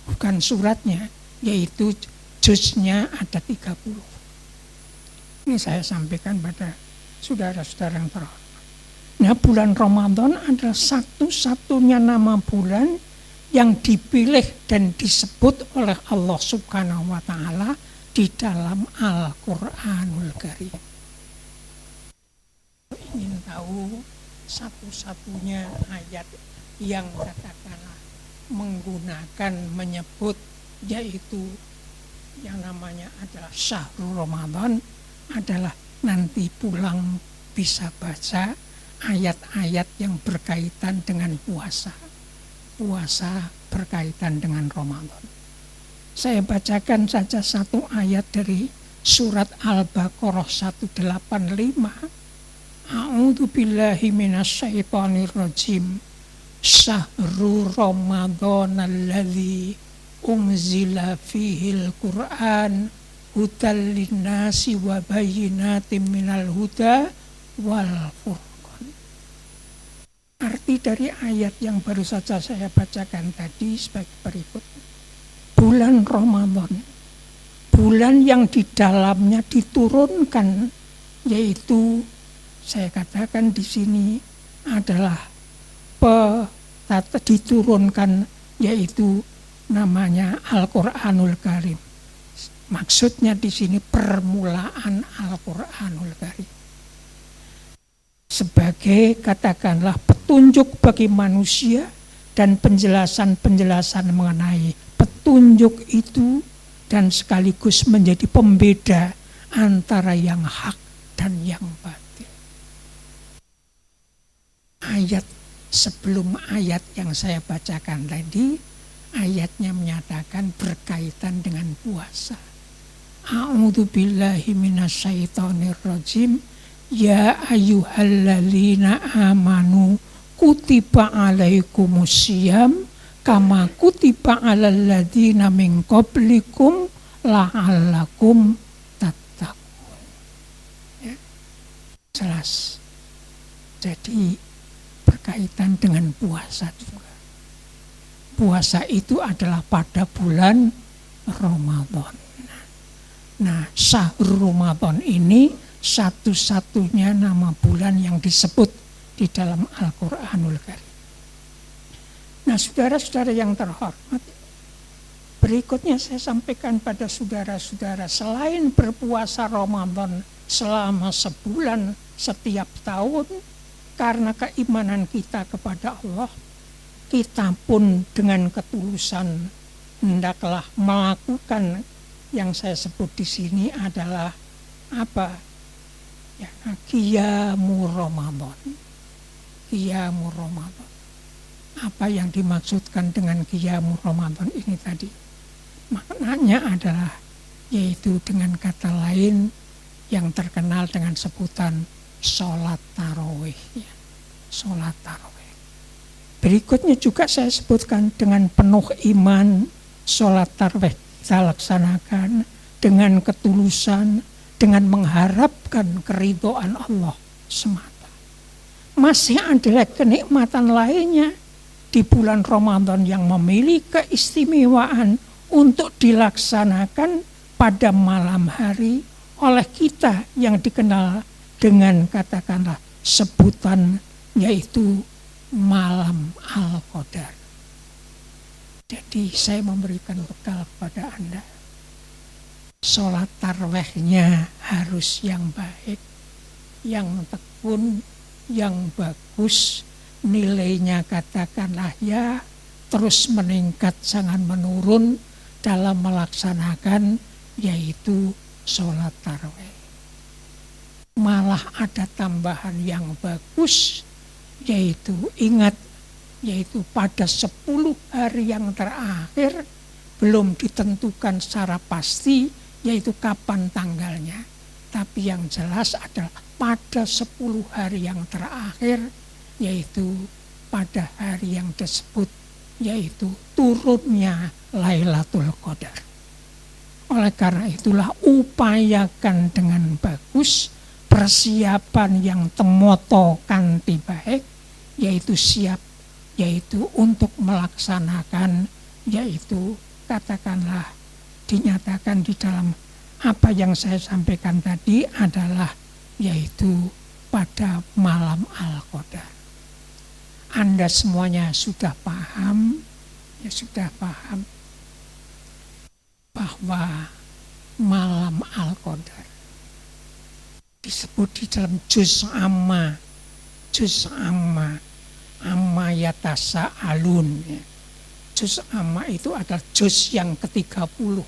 Bukan suratnya, yaitu juznya ada 30. Ini saya sampaikan pada saudara-saudara yang terhormat. Nah, bulan Ramadan adalah satu-satunya nama bulan yang dipilih dan disebut oleh Allah Subhanahu wa Ta'ala di dalam Al-Qur'anul Karim. Ingin tahu satu-satunya ayat yang katakanlah menggunakan, menyebut, yaitu yang namanya adalah Syahrul Ramadan, adalah nanti pulang bisa baca ayat-ayat yang berkaitan dengan puasa. Puasa berkaitan dengan Ramadan. Saya bacakan saja satu ayat dari surat Al-Baqarah 185. A'udzu billahi minasyaitonir rajim. Syahrul Ramadan alladzi unzila fihil Qur'an hudal linnasi wa bayyinatin minal huda wal furqan. Arti dari ayat yang baru saja saya bacakan tadi sebagai berikut. Bulan Ramadan, bulan yang di dalamnya diturunkan, yaitu saya katakan di sini adalah diturunkan, yaitu namanya Al-Qur'anul Karim. Maksudnya di sini permulaan Al-Qur'anul Karim. Sebagai katakanlah petunjuk bagi manusia dan penjelasan-penjelasan mengenai petunjuk itu, dan sekaligus menjadi pembeda antara yang hak dan yang batil. Ayat sebelum ayat yang saya bacakan tadi, ayatnya menyatakan berkaitan dengan puasa. A'udzu billahi minasyaitonir rajim. Ya ayyuhalladzina amanu kutiba alaikumusiyam kama kutiba alal ladzina min qablikum la'allakum tattaqun. Ya. Jelas. Jadi berkaitan dengan puasa juga. Puasa itu adalah pada bulan Ramadan. Nah, Syahrul Ramadan ini satu-satunya nama bulan yang disebut di dalam Al-Qur'anul Karim. Nah, saudara-saudara yang terhormat, berikutnya saya sampaikan pada saudara-saudara, selain berpuasa Ramadan selama sebulan setiap tahun, karena keimanan kita kepada Allah, kita pun dengan ketulusan hendaklah melakukan yang saya sebut di sini adalah apa? Ya, qiyamul Ramadan. Qiyamul Ramadan. Apa yang dimaksudkan dengan qiyamul Ramadan ini tadi? Maknanya adalah yaitu dengan kata lain yang terkenal dengan sebutan sholat tarawih. Ya. Sholat tarawih. Berikutnya juga saya sebutkan dengan penuh iman sholat tarawih kita laksanakan dengan ketulusan, dengan mengharapkan keridhaan Allah semata. Masih ada kenikmatan lainnya di bulan Ramadan yang memiliki keistimewaan untuk dilaksanakan pada malam hari oleh kita yang dikenal dengan katakanlah sebutan yaitu malam Al-Qadar. Jadi saya memberikan bekal kepada Anda. Sholat tarawihnya harus yang baik, yang tekun, yang bagus. Nilainya katakanlah ya terus meningkat, jangan menurun dalam melaksanakan yaitu sholat tarawih. Malah ada tambahan yang bagus, yaitu ingat, yaitu pada 10 hari yang terakhir belum ditentukan secara pasti yaitu kapan tanggalnya. Tapi yang jelas adalah pada 10 hari yang terakhir yaitu pada hari yang disebut yaitu turunnya Lailatul Qadar. Oleh karena itulah upayakan dengan bagus persiapan yang temoto kanthi baik yaitu siap yaitu untuk melaksanakan yaitu katakanlah dinyatakan di dalam apa yang saya sampaikan tadi adalah yaitu pada malam Al-Qadar. Anda semuanya sudah paham, ya sudah paham bahwa malam Al-Qadar disebut di dalam juz amma yatasa'alun. Ya. Juz amma itu adalah juz yang ke-30.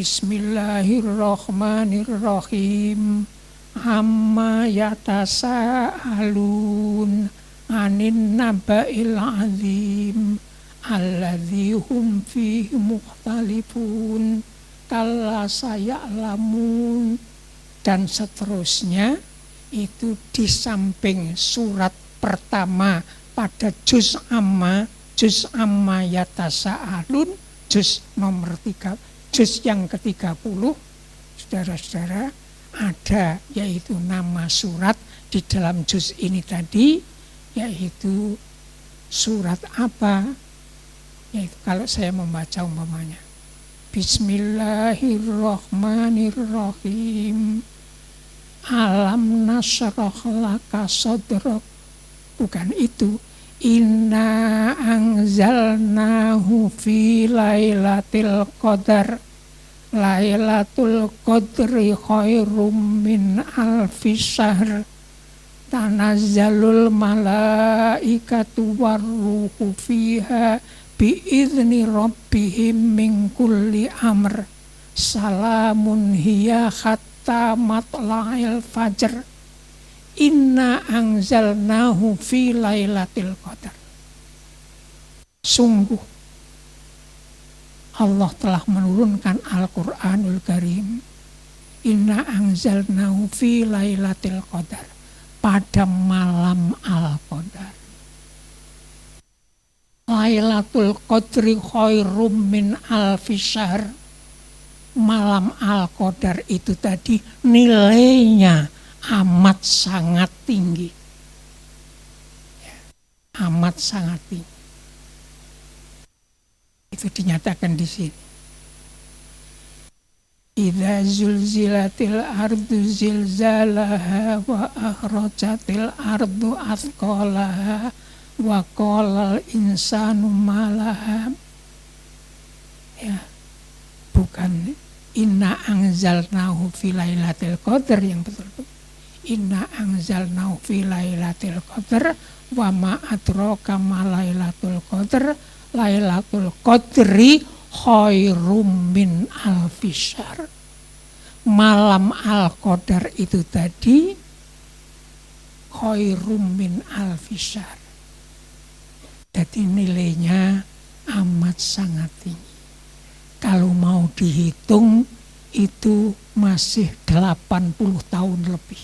Bismillahirrahmanirrahim. Amma yatasa'alun anin naba'il azim alladzi hum fihi mukhtalifun kalla saya'lamun, dan seterusnya. Itu di samping surat pertama pada juz amma yatasa'alun, juz nomor 3, juz yang ke-30, saudara-saudara, ada yaitu nama surat di dalam juz ini tadi, yaitu surat apa? Yaitu kalau saya membaca umpamanya Bismillahirrahmanirrahim. Alam nasrah laka sadrak. Bukan itu. Inna anzalnahu fi lailatul qadar. Lailatul qadri khairum min alfi syahr. Tanazzalul malaikatu warruhu fiha biizni rabbihim min kulli amr. Salamun hiya matla'il fajr. Inna anzalnahu fi lailatul qadar. Sungguh Allah telah menurunkan Al-Qur'anul Karim. Inna anzalnahu fi lailatul qadar, pada malam Al-Qadar. Lailatul Qadri khairum min alfi syahr. Malam Al-Qadar itu tadi nilainya amat sangat tinggi. Amat sangat tinggi. Itu dinyatakan di sini. Idza zulzilatil ardu zilzalaha wa akhrajatil ardu athqalaha wa qalal insanu ma laha. Ya, bukan inna anzalnahu fi lailatul qadar yang betul. inna anzalnahu fi lailatul qadar wa ma adraka ma lailatul qadar lailatul qadri khairum min alfisyahr. Malam al-qadar itu tadi khairum min alfisyahr. Jadi nilainya amat sangat tinggi. Kalau mau dihitung itu masih 80 tahun lebih.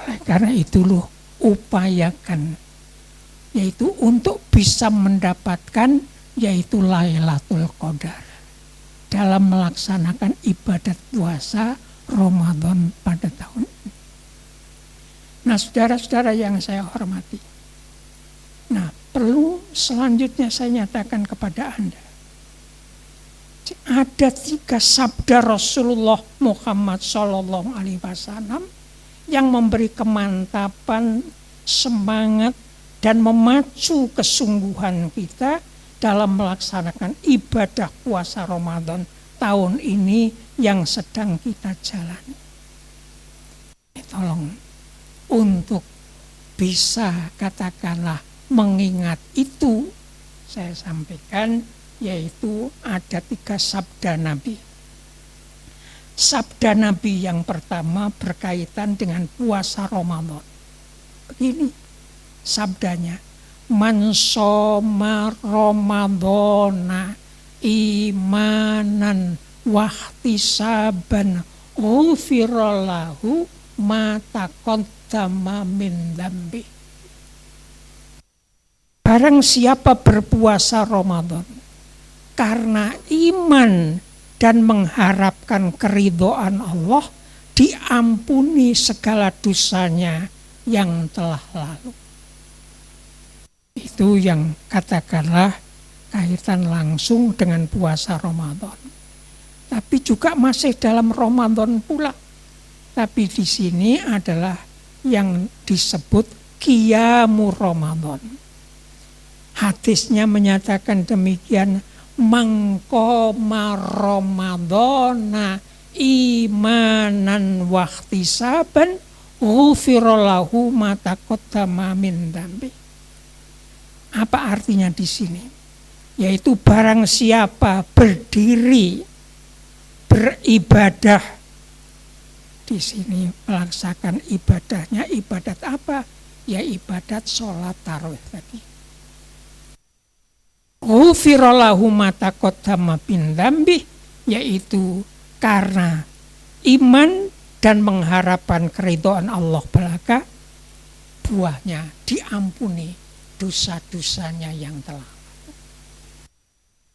Oleh karena itu loh, upayakan yaitu untuk bisa mendapatkan yaitu Lailatul Qadar dalam melaksanakan ibadat puasa Ramadan pada tahun ini. Nah, saudara-saudara yang saya hormati, nah perlu selanjutnya saya nyatakan kepada Anda, ada 3 sabda Rasulullah Muhammad SAW yang memberi kemantapan, semangat, dan memacu kesungguhan kita dalam melaksanakan ibadah puasa Ramadan tahun ini yang sedang kita jalani. Tolong untuk bisa katakanlah mengingat itu, saya sampaikan yaitu ada 3 sabda Nabi. Sabda Nabi yang pertama berkaitan dengan puasa Ramadan. Begini sabdanya, man shoma Ramadhana imanan wahtisaban ghufira lahu ma taqaddama min dzambi. Barang siapa berpuasa Ramadan karena iman dan mengharapkan keridhaan Allah, diampuni segala dosanya yang telah lalu. Itu yang katakanlah kaitan langsung dengan puasa Ramadan. Tapi juga masih dalam Ramadan pula. Tapi di sini adalah yang disebut Qiyamul Ramadan. Hadisnya menyatakan demikian, mangqoma Ramadhana imanan wahtisaban ghufira lahu ma taqaddama min dzambi. Apa artinya di sini? Yaitu barang siapa berdiri beribadah di sini, melaksanakan ibadahnya, ibadat apa? Ya ibadat sholat tarawih tadi. Ghufira lahu ma taqaddama min dzambi, yaitu karena iman dan mengharapkan keridhaan Allah belaka, buahnya diampuni dosa-dosanya yang telah.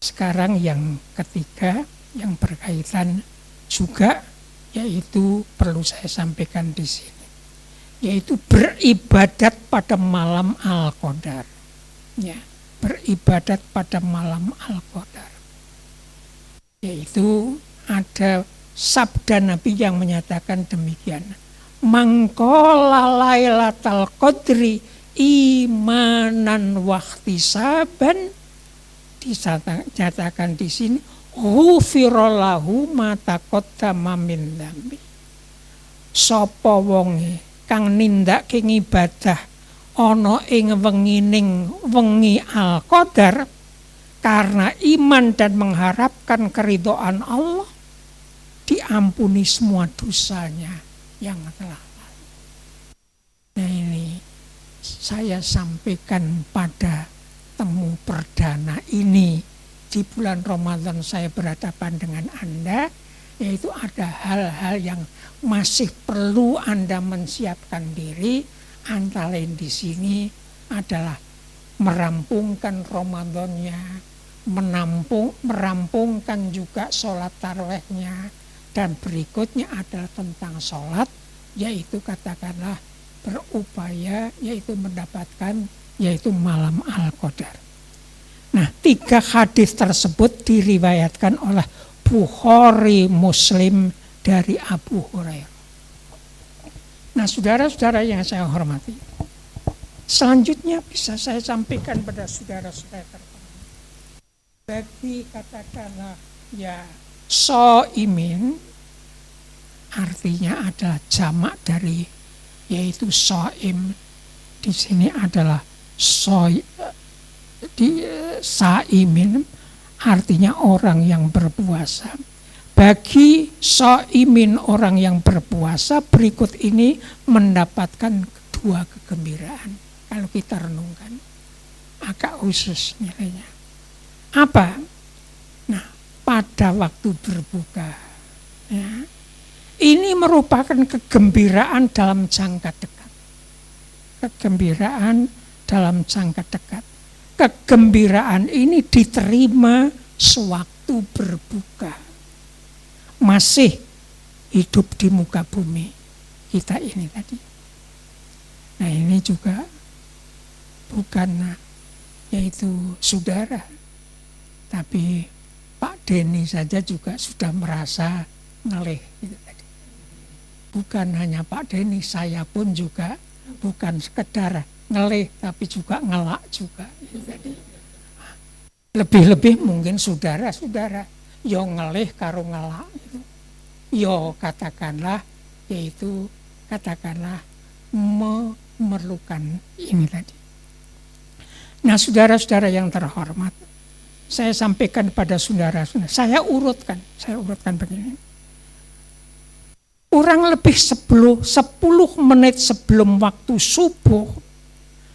Sekarang yang ketiga yang berkaitan juga yaitu perlu saya sampaikan di sini, yaitu beribadat pada malam Al-Qadar. Ya, beribadat pada malam Al-Qadar. Yaitu ada sabda Nabi yang menyatakan demikian. Mangqala lailatal qadri imanan wahtisaban, dinyatakan di sini ghufira lahu ma taqaddama min dzambi. Sapa wonge kang nindakake ibadah ana ing wengi Al-Qadar karena iman dan mengharapkan keridhaan Allah, diampuni semua dosanya yang telah lalu. Nah ini saya sampaikan pada temu perdana ini di bulan Ramadan saya berhadapan dengan Anda, yaitu ada hal-hal yang masih perlu Anda mensiapkan diri, antara lain di sini adalah merampungkan Ramadannya, merampungkan juga sholat tarawihnya, dan berikutnya adalah tentang sholat, yaitu katakanlah berupaya yaitu mendapatkan yaitu malam Al-Qadar. Nah, 3 hadis tersebut diriwayatkan oleh Bukhari Muslim dari Abu Hurairah. Nah, saudara-saudara yang saya hormati, selanjutnya bisa saya sampaikan pada saudara-saudara terkasih. Bagi katakanlah ya shaimin artinya adalah jamak dari yaitu soim. Di sini adalah saimin, artinya orang yang berpuasa. Bagi soimin, orang yang berpuasa, berikut ini mendapatkan dua kegembiraan. Kalau kita renungkan, agak khusus nilainya. Apa? Nah, pada waktu berbuka, ya, ini merupakan kegembiraan dalam jangka dekat. Kegembiraan dalam jangka dekat. Kegembiraan ini diterima sewaktu berbuka. Masih hidup di muka bumi kita ini tadi. Nah, ini juga bukan yaitu saudara, tapi Pak Denny saja juga sudah merasa ngelih gitu tadi. Bukan hanya Pak Denny, saya pun juga bukan sekedar ngelih tapi juga ngelak juga gitu tadi. Lebih-lebih mungkin saudara-saudara yo ngelih karo ngelak gitu. Yo katakanlah yaitu katakanlah memerlukan ini tadi. Nah, saudara-saudara yang terhormat, saya sampaikan pada saudara-saudara, saya urutkan begini. Kurang lebih 10 menit sebelum waktu subuh,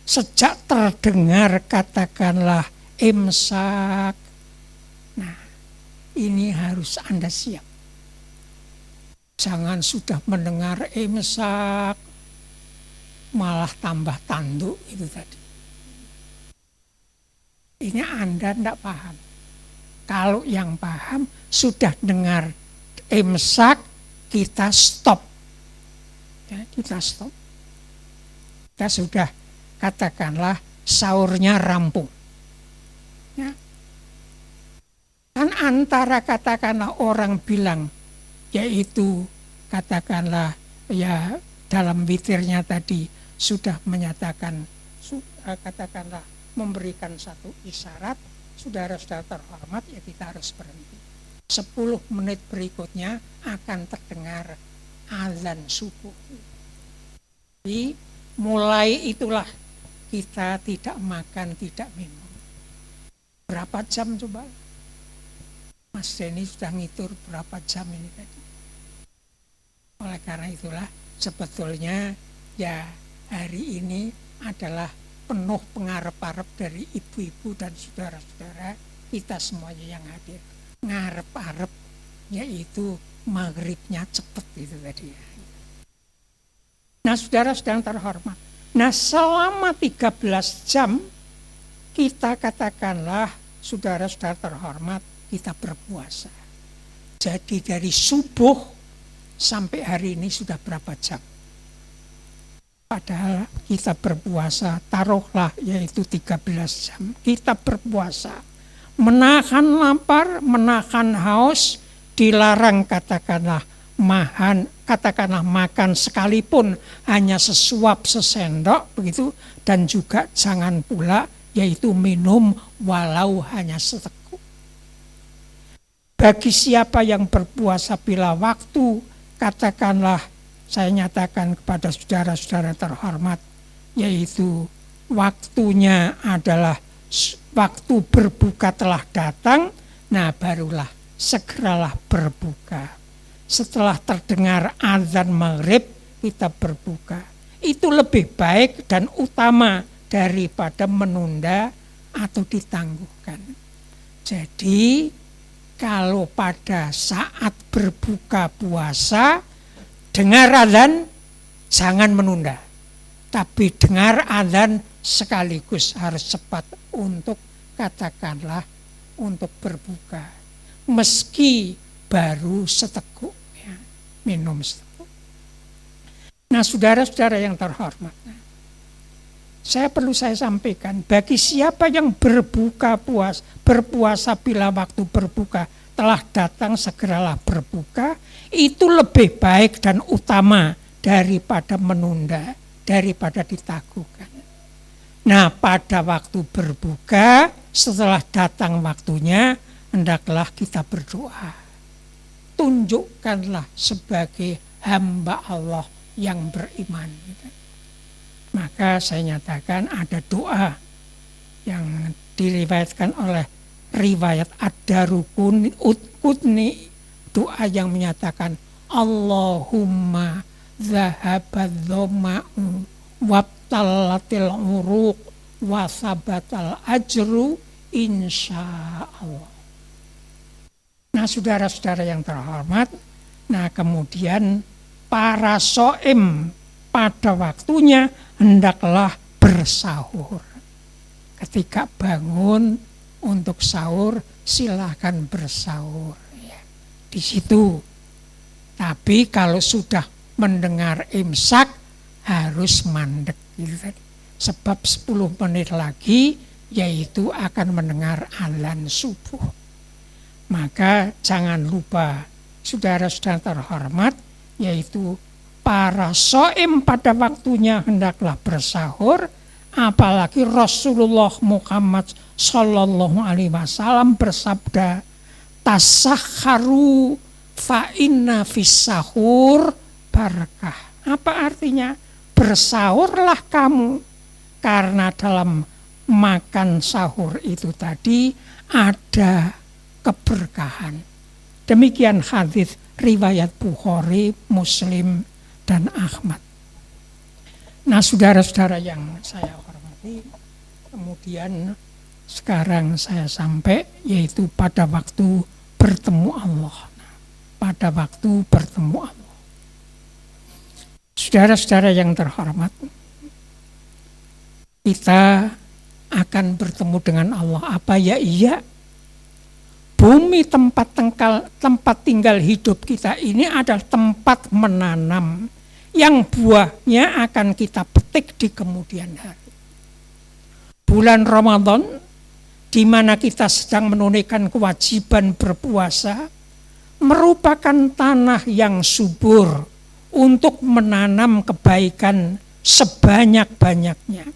sejak terdengar katakanlah imsak, nah ini harus Anda siap. Jangan sudah mendengar imsak, malah tambah tanduk itu tadi. Ini Anda tidak paham. Kalau yang paham, sudah dengar imsak, kita stop. Ya, kita stop. Kita sudah katakanlah sahurnya rampung. Ya. Kan antara katakanlah orang bilang, yaitu katakanlah ya dalam witirnya tadi sudah menyatakan, katakanlah memberikan satu isyarat, saudara-saudara terhormat, ya kita harus berhenti. 10 menit berikutnya akan terdengar azan subuh. Jadi mulai itulah kita tidak makan, tidak minum. Berapa jam coba? Mas Denny sudah ngitur berapa jam ini tadi. Oleh karena itulah sebetulnya ya hari ini adalah penuh pengarep-arep dari ibu-ibu dan saudara-saudara kita semuanya yang hadir. Ngarep-arep yaitu maghribnya cepat itu tadi. Nah, saudara-saudara terhormat. Nah, selama 13 jam kita katakanlah saudara-saudara terhormat kita berpuasa. Jadi dari subuh sampai hari ini sudah berapa jam? Padahal kita berpuasa, taruhlah yaitu 13 jam. Kita berpuasa. Menahan lapar, menahan haus, dilarang katakanlah makan sekalipun hanya sesuap sesendok begitu, dan juga jangan pula yaitu minum walau hanya seteguk. Bagi siapa yang berpuasa bila waktu, katakanlah saya nyatakan kepada saudara-saudara terhormat, yaitu waktunya adalah waktu berbuka telah datang, nah barulah segeralah berbuka. Setelah terdengar azan maghrib, kita berbuka. Itu lebih baik dan utama daripada menunda atau ditangguhkan. Jadi, kalau pada saat berbuka puasa, dengar azan, jangan menunda. Tapi dengar azan sekaligus harus cepat untuk katakanlah untuk berbuka. Meski baru seteguk, ya, minum seteguk. Nah, saudara-saudara yang terhormat, saya sampaikan, bagi siapa yang berpuasa bila waktu berbuka telah datang, segeralah berbuka, itu lebih baik dan utama daripada menunda, daripada ditangguhkan. Nah, pada waktu berbuka, setelah datang waktunya, hendaklah kita berdoa. tunjukkanlah sebagai hamba Allah yang beriman. Maka saya nyatakan ada doa yang diriwayatkan oleh riwayat Ad-Daraqutni, doa yang menyatakan Allahumma zahabadz-dhama'u wabtallatil uruq wa sabatal ajru insyaallah. Nah, saudara-saudara yang terhormat, nah kemudian para shaim pada waktunya hendaklah bersahur. Ketika bangun untuk sahur, silakan bersahur ya. Di situ. Tapi kalau sudah mendengar imsak harus mandek gitu tadi. Sebab 10 menit lagi yaitu akan mendengar adzan subuh. Maka jangan lupa saudara-saudara terhormat, yaitu para shaim pada waktunya hendaklah bersahur. Apalagi Rasulullah Muhammad Sallallahu Alaihi Wasallam bersabda, tasakharu fa inna fis sahur barakah. Apa artinya? Bersahurlah kamu, karena dalam makan sahur itu tadi ada keberkahan. Demikian hadis riwayat Bukhari, Muslim, dan Ahmad. Nah, saudara-saudara yang saya hormati, kemudian sekarang saya sampai yaitu pada waktu bertemu Allah. Pada waktu bertemu Allah. Saudara-saudara yang terhormat, kita akan bertemu dengan Allah. Apa ya? Iya. Bumi tempat tinggal hidup kita ini adalah tempat menanam yang buahnya akan kita petik di kemudian hari. Bulan Ramadan, di mana kita sedang menunaikan kewajiban berpuasa, merupakan tanah yang subur untuk menanam kebaikan sebanyak-banyaknya.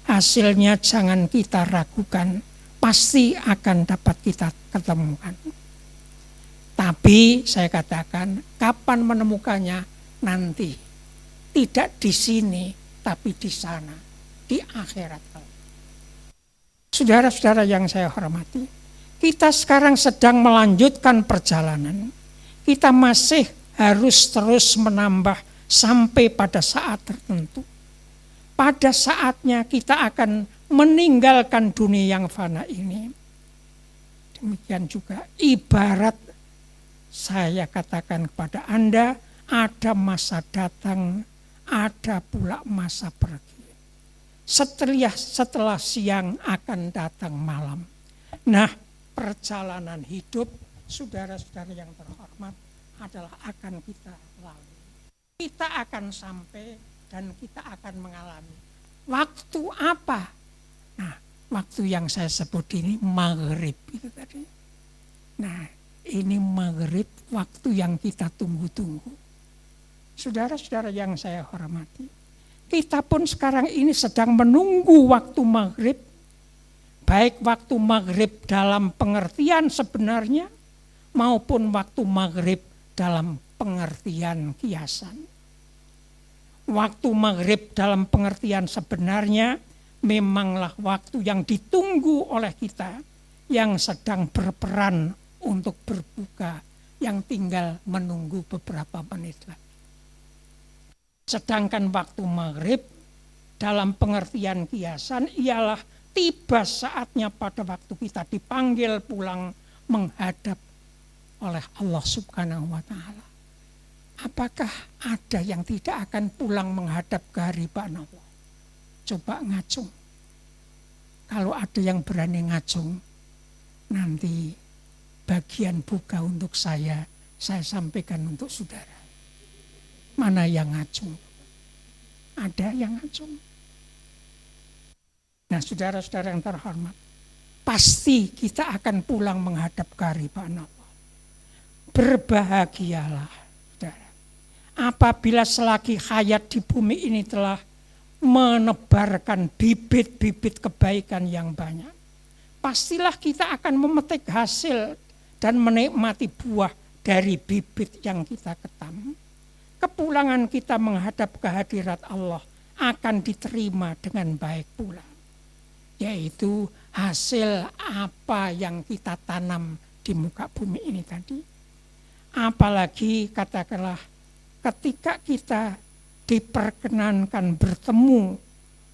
Hasilnya jangan kita ragukan, pasti akan dapat kita ketemukan. Tapi saya katakan, kapan menemukannya? Nanti. Tidak di sini, tapi di sana, di akhirat. Saudara-saudara yang saya hormati, kita sekarang sedang melanjutkan perjalanan. Kita masih harus terus menambah sampai pada saat tertentu. Pada saatnya kita akan meninggalkan dunia yang fana ini. Demikian juga ibarat saya katakan kepada Anda, ada masa datang, ada pula masa pergi. Setelah siang akan datang malam. Nah, perjalanan hidup saudara-saudara yang terhormat adalah akan kita lalui. Kita akan sampai dan kita akan mengalami. Waktu apa? Nah, waktu yang saya sebut ini maghrib itu tadi. Nah, ini maghrib, waktu yang kita tunggu-tunggu. Saudara-saudara yang saya hormati, kita pun sekarang ini sedang menunggu waktu maghrib, baik waktu maghrib dalam pengertian sebenarnya, maupun waktu maghrib dalam pengertian kiasan. Waktu maghrib dalam pengertian sebenarnya memanglah waktu yang ditunggu oleh kita yang sedang berperan untuk berbuka, yang tinggal menunggu beberapa menit lagi. Sedangkan waktu maghrib dalam pengertian kiasan ialah tiba saatnya pada waktu kita dipanggil pulang menghadap oleh Allah Subhanahu wa Ta'ala. Apakah ada yang tidak akan pulang menghadap kehadiran Allah? Coba ngacung. Kalau ada yang berani ngacung, nanti bagian buka untuk saya sampaikan untuk saudara. Mana yang ngacung? Ada yang ngacung. Nah, saudara-saudara yang terhormat, pasti kita akan pulang menghadap kehadiran Allah. Berbahagialah, saudara, apabila selagi hayat di bumi ini telah menebarkan bibit-bibit kebaikan yang banyak. Pastilah kita akan memetik hasil dan menikmati buah dari bibit yang kita ketam, kepulangan kita menghadap kehadirat Allah akan diterima dengan baik pula. Yaitu hasil apa yang kita tanam di muka bumi ini tadi. Apalagi katakanlah ketika kita diperkenankan bertemu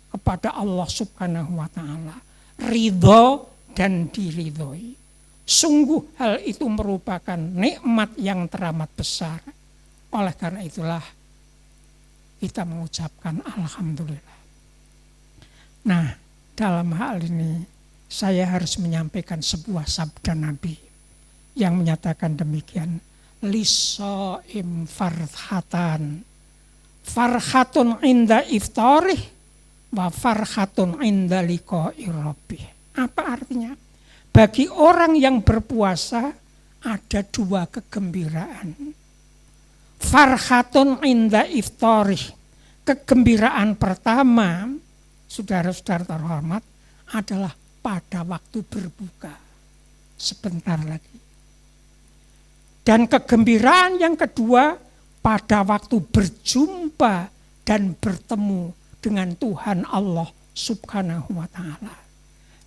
kepada Allah Subhanahu wa Ta'ala, ridho dan diridhoi. Sungguh hal itu merupakan nikmat yang teramat besar. Oleh karena itulah kita mengucapkan alhamdulillah. Nah, dalam hal ini saya harus menyampaikan sebuah sabda Nabi yang menyatakan demikian. Liso'im farhatan, farhatun inda iftarih, wa farhatun inda liqa'i rabbih. Apa artinya? Bagi orang yang berpuasa ada dua kegembiraan. Farhatun inda iftarih. Kegembiraan pertama, saudara-saudara terhormat, adalah pada waktu berbuka. Sebentar lagi. Dan kegembiraan yang kedua pada waktu berjumpa dan bertemu dengan Tuhan Allah Subhanahu wa Ta'ala.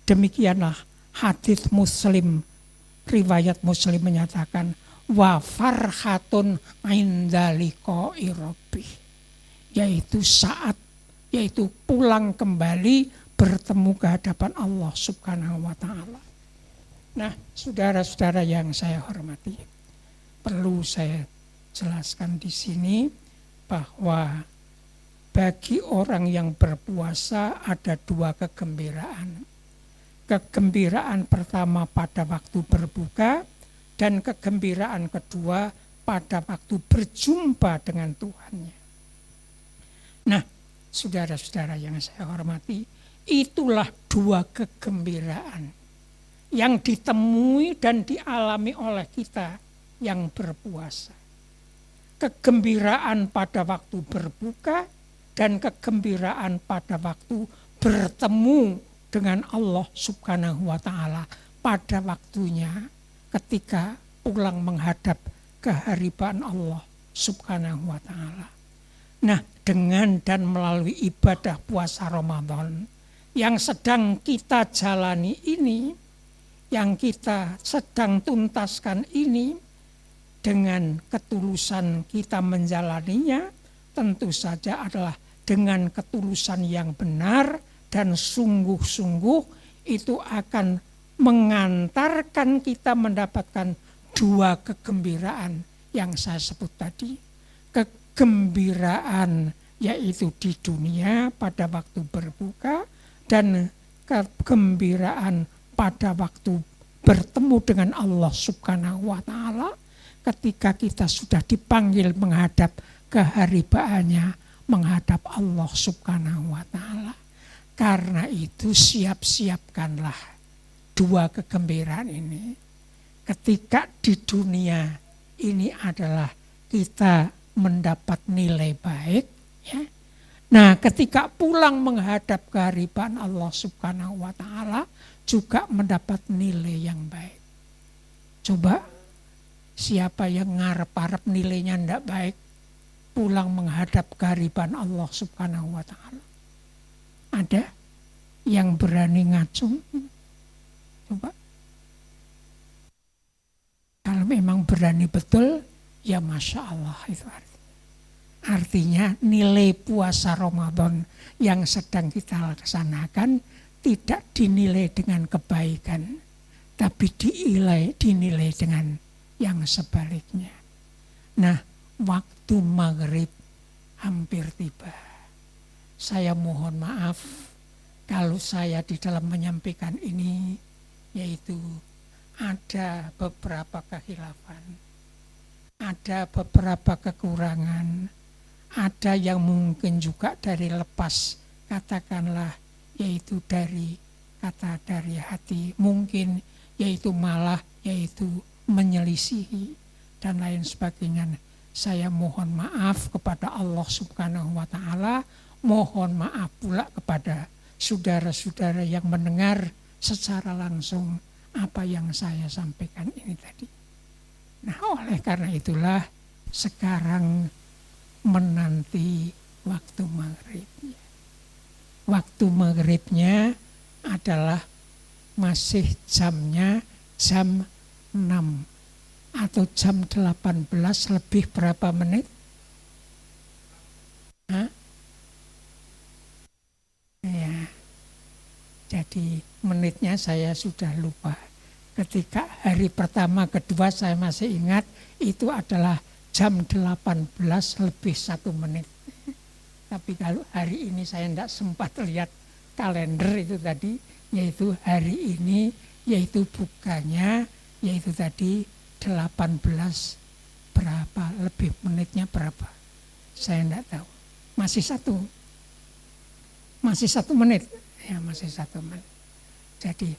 Demikianlah hadits Muslim, riwayat Muslim menyatakan wa farhatun inda liqa'i rabbih, yaitu pulang kembali bertemu ke hadapan Allah Subhanahu wa Ta'ala. Nah, saudara-saudara yang saya hormati, perlu saya jelaskan di sini bahwa bagi orang yang berpuasa ada dua kegembiraan. Kegembiraan pertama pada waktu berbuka dan kegembiraan kedua pada waktu berjumpa dengan Tuhannya. Nah, saudara-saudara yang saya hormati, itulah dua kegembiraan yang ditemui dan dialami oleh kita yang berpuasa. Kegembiraan pada waktu berbuka dan kegembiraan pada waktu bertemu dengan Allah Subhanahu wa Ta'ala pada waktunya ketika pulang menghadap kehadiran Allah Subhanahu wa Ta'ala. Nah, dengan dan melalui ibadah puasa Ramadan yang sedang kita jalani ini, yang kita sedang tuntaskan ini, dengan ketulusan kita menjalaninya, tentu saja adalah dengan ketulusan yang benar dan sungguh-sungguh, itu akan mengantarkan kita mendapatkan dua kegembiraan yang saya sebut tadi. Kegembiraan yaitu di dunia pada waktu berbuka, dan kegembiraan pada waktu bertemu dengan Allah Subhanahu wa Ta'ala ketika kita sudah dipanggil menghadap keharibaannya, menghadap Allah Subhanahu wa Ta'ala. Karena itu siap-siapkanlah dua kegembiraan ini. Ketika di dunia ini adalah kita mendapat nilai baik, ya. Nah, ketika pulang menghadap kehadiran Allah Subhanahu wa Ta'ala juga mendapat nilai yang baik. Coba siapa yang ngarep-arep nilainya tidak baik, pulang menghadap kehadiran Allah Subhanahu wa Ta'ala? Ada yang berani ngacung? Coba. Kalau memang berani betul, ya Masya Allah itu artinya nilai puasa Ramadan yang sedang kita laksanakan tidak dinilai dengan kebaikan, tapi dinilai dengan yang sebaliknya. Nah, waktu maghrib hampir tiba. Saya mohon maaf kalau saya di dalam menyampaikan ini, yaitu ada beberapa kehilafan, ada beberapa kekurangan, ada yang mungkin juga dari lepas, katakanlah, yaitu dari kata dari hati, mungkin yaitu malah yaitu menyelisihi dan lain sebagainya. Saya mohon maaf kepada Allah Subhanahu wa Ta'ala, mohon maaf pula kepada saudara-saudara yang mendengar secara langsung apa yang saya sampaikan ini tadi. Nah, oleh karena itulah sekarang menanti waktu maghrib. Waktu maghribnya adalah masih jamnya jam 6 atau jam 18 lebih berapa menit? Hah? Ya, jadi menitnya saya sudah lupa. Ketika hari pertama, kedua saya masih ingat itu adalah jam 18 lebih 1 menit. Tapi kalau hari ini saya tidak sempat lihat kalender itu tadi, yaitu hari ini, yaitu bukanya, yaitu tadi 18 berapa, lebih menitnya berapa. Saya tidak tahu. Masih 1 menit. Ya, masih 1 menit. Jadi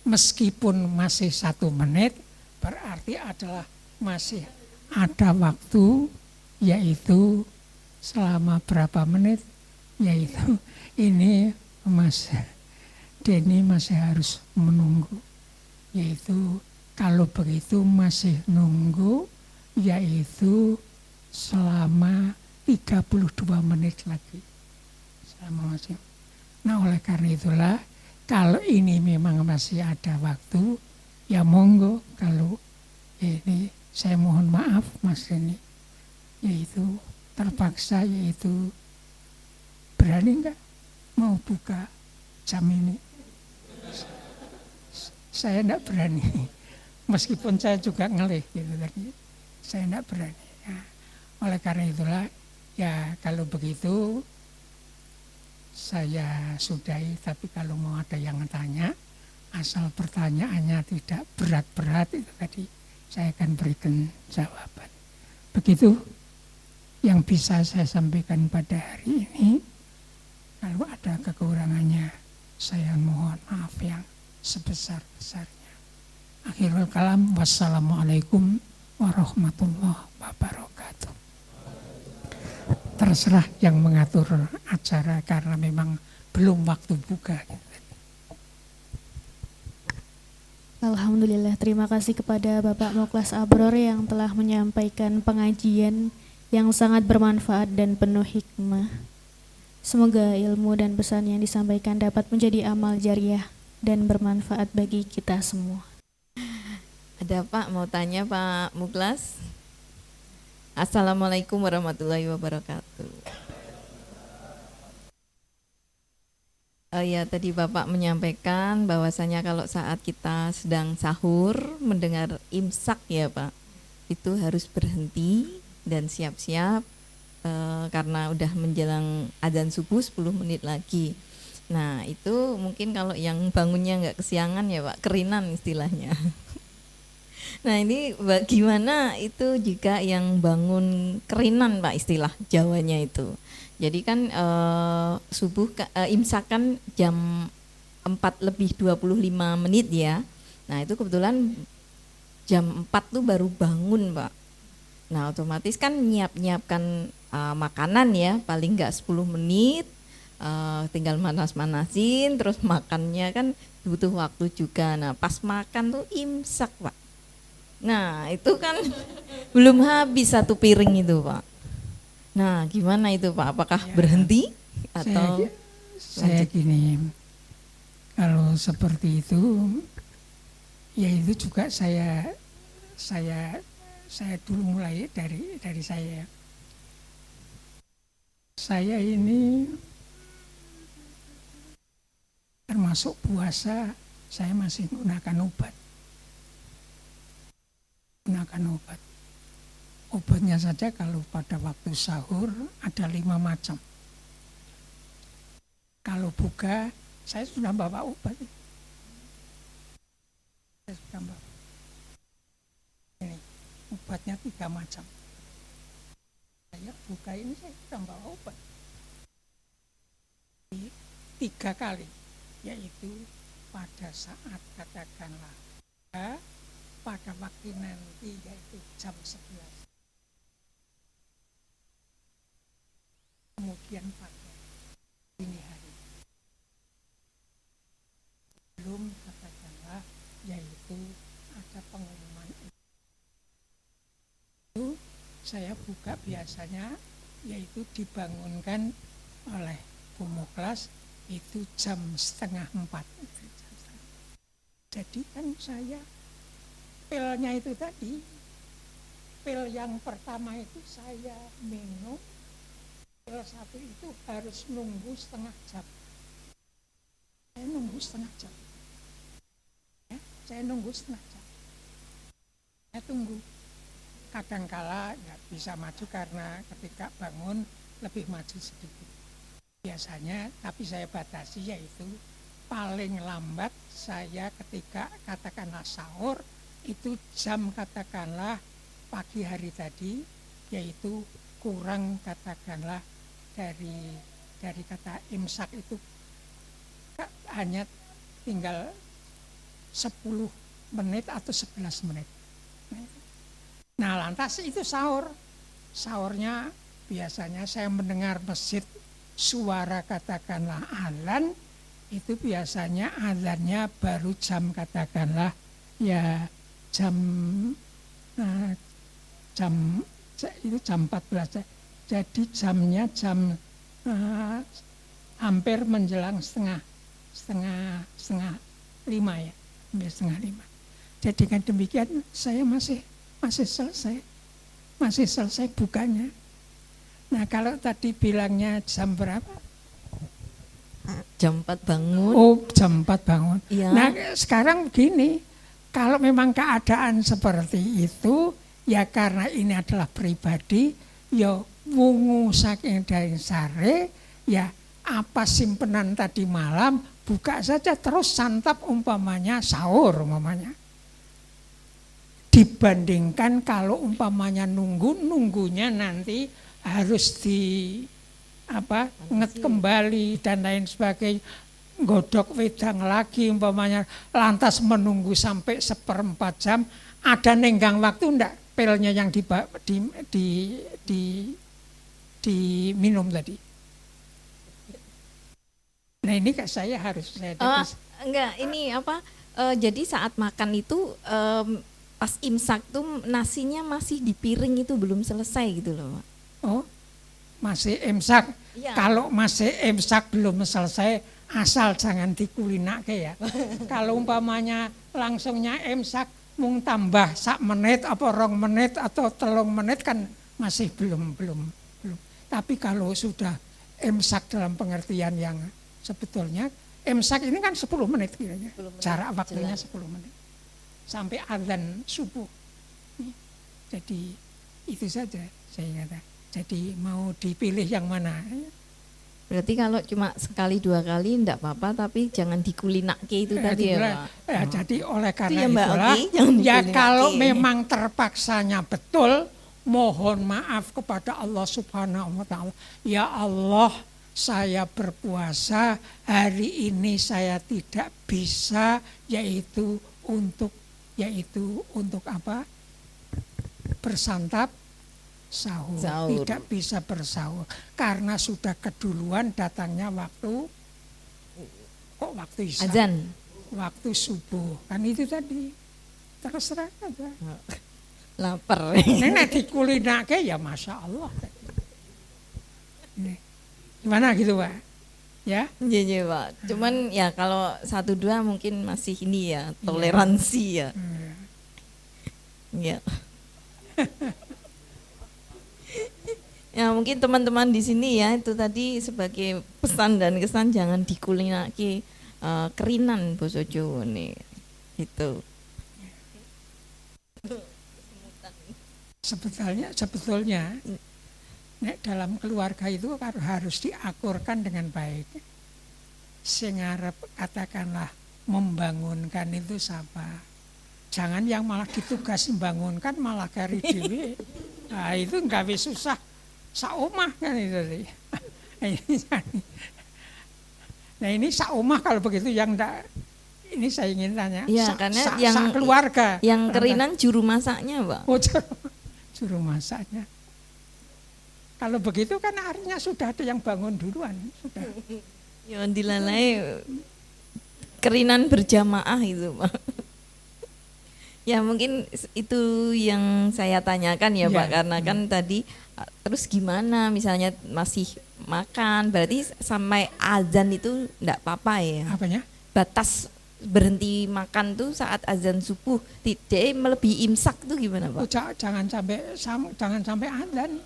meskipun masih 1 menit, berarti adalah masih ada waktu, yaitu selama berapa menit, yaitu ini Mas Denny masih harus menunggu, yaitu kalau begitu masih nunggu, yaitu selama 32 menit lagi. Selama masih. Nah, oleh karena itulah kalau ini memang masih ada waktu, ya monggo. Kalau ini saya mohon maaf Mas Denny, yaitu terpaksa, yaitu berani enggak mau buka jam ini? Saya enggak berani, meskipun saya juga ngelih gitu tadi, saya enggak berani. Ya, oleh karena itulah, ya kalau begitu saya sudahi. Tapi kalau mau ada yang tanya, asal pertanyaannya tidak berat-berat itu tadi, saya akan berikan jawaban. Begitu yang bisa saya sampaikan pada hari ini. Kalau ada kekurangannya, saya mohon maaf yang sebesar-besarnya. Akhirul kalam, wassalamualaikum warahmatullahi wabarakatuh. Terserah yang mengatur acara karena memang belum waktu buka. Alhamdulillah, terima kasih kepada Bapak Muklas Abror yang telah menyampaikan pengajian yang sangat bermanfaat dan penuh hikmah. Semoga ilmu dan pesan yang disampaikan dapat menjadi amal jariah dan bermanfaat bagi kita semua. Ada Pak mau tanya Pak Muklas? Assalamualaikum warahmatullahi wabarakatuh. Oh ya, tadi Bapak menyampaikan bahwasanya kalau saat kita sedang sahur mendengar imsak ya Pak, itu harus berhenti dan siap-siap karena udah menjelang adzan subuh 10 menit lagi. Nah itu mungkin kalau yang bangunnya nggak kesiangan ya Pak, kerinan istilahnya. Nah ini bagaimana itu jika yang bangun kerinan Pak, istilah Jawanya itu. Jadi kan subuh imsak kan jam 4 lebih 25 menit ya. Nah itu kebetulan jam 4 tuh baru bangun Pak. Nah otomatis kan nyiapkan makanan ya, paling nggak 10 menit, tinggal manas-manasin, terus makannya kan butuh waktu juga. Nah pas makan tuh imsak Pak. Nah itu kan belum habis 1 piring itu Pak. Nah gimana itu Pak, apakah berhenti atau saya gini, kalau seperti itu, ya itu juga saya dulu mulai dari saya. Saya ini termasuk puasa, saya masih menggunakan obat. Obatnya saja kalau pada waktu sahur ada 5 macam. Kalau buka, saya sudah bawa obat. Saya sudah bawa. Ini obatnya 3 macam. Saya buka ini saya sudah bawa obat. 3 kali, yaitu pada saat katakanlah pada waktu nanti yaitu jam 11. Kemudian pada dini hari. Belum katakanlah yaitu ada pengumuman saya buka biasanya yaitu dibangunkan oleh Bu Muklas itu jam 3:30. Jadi kan saya pilnya itu tadi, pil yang pertama itu saya minum, pil satu itu harus nunggu setengah jam. Saya nunggu setengah jam. Ya, saya nunggu setengah jam. Saya tunggu. Kadangkala ya bisa maju karena ketika bangun lebih maju sedikit. Biasanya, tapi saya batasi yaitu paling lambat saya ketika katakanlah sahur itu jam katakanlah pagi hari tadi, yaitu kurang katakanlah dari kata imsak itu hanya tinggal 10 menit atau 11 menit. Nah lantas itu sahurnya biasanya saya mendengar masjid suara katakanlah azan, itu biasanya azannya baru jam katakanlah ya jam itu jam 14. Jadi jamnya jam hampir menjelang setengah 5 ya, hampir setengah 5. Jadi kan demikian saya masih selesai bukanya. Nah kalau tadi bilangnya jam berapa? Jam 4 bangun. Oh jam 4 bangun. Iya. Nah sekarang begini, kalau memang keadaan seperti itu, ya karena ini adalah pribadi, ya wungu saking dari sare, ya apa simpenan tadi malam, buka saja terus santap umpamanya sahur umpamanya. Dibandingkan kalau umpamanya nunggunya nanti harus nget kembali dan lain sebagainya, godok wedang lagi umpamanya, lantas menunggu sampai 1/4 jam, ada nenggang waktu ndak pilnya yang diminum tadi. Nah ini saya harus Enggak, ini jadi saat makan itu pas imsak tuh nasinya masih di piring itu belum selesai gitu loh, Pak. Oh, masih imsak. Iya. Kalau masih imsak belum selesai, asal jangan dikulinake ya. Kalau umpamanya langsungnya imsak, mung tambah 1 menit, apa 2 menit atau 3 menit kan masih belum. Tapi kalau sudah imsak dalam pengertian yang sebetulnya, imsak ini kan 10 menit kiranya. Jarak waktunya 10 menit. Sampai azan subuh. Jadi itu saja saya kata. Jadi mau dipilih yang mana? Berarti kalau cuma sekali 2 kali enggak apa-apa, tapi jangan dikulinake itu tadi ya, Pak. Jadi oleh karena ya, Mbak itulah, Oki, jangan ya dikulinake. kalau memang terpaksanya betul, mohon maaf kepada Allah Subhanahu wa Ta'ala. Ya Allah, saya berpuasa, hari ini saya tidak bisa, yaitu untuk apa? Bersantap sahur. Tidak bisa bersahur karena sudah keduluan datangnya waktu isya, Azan. waktu subuh. Kan itu tadi. Terserah aja. Lapar. Nek dikulinake ya Masya Allah. Ini. Gimana gitu Pak? Ya? Iya Pak. Cuman ya kalau 1-2 mungkin masih ini ya, toleransi ya. Iya. Ya mungkin teman-teman di sini ya itu tadi sebagai pesan dan kesan jangan dikulinake kerinan basa Jawa nih. Gitu. Sebetulnya nek dalam keluarga itu harus diakurkan dengan baik. Sing arep katakanlah membangunkan itu siapa? Jangan yang malah ditugas membangunkan malah kari dhewe. Nah, itu gawe susah saomah kan itu. Nah ini saomah kalau begitu yang enggak, ini saya ingin tanya. Iya, karena yang keluarga. Yang kerinan juru masaknya, Pak. Oh, juru masaknya. Kalau begitu kan artinya sudah ada yang bangun duluan, sudah. Ya dilalai kerinan berjamaah itu, Pak. Ya mungkin itu yang saya tanyakan ya Ya, Pak, karena kan tadi terus gimana misalnya masih makan, berarti sampai azan itu enggak apa-apa ya. Apanya? Batas berhenti makan tuh saat azan subuh, tidak melebihi imsak tuh gimana Pak? Jangan sampai azan.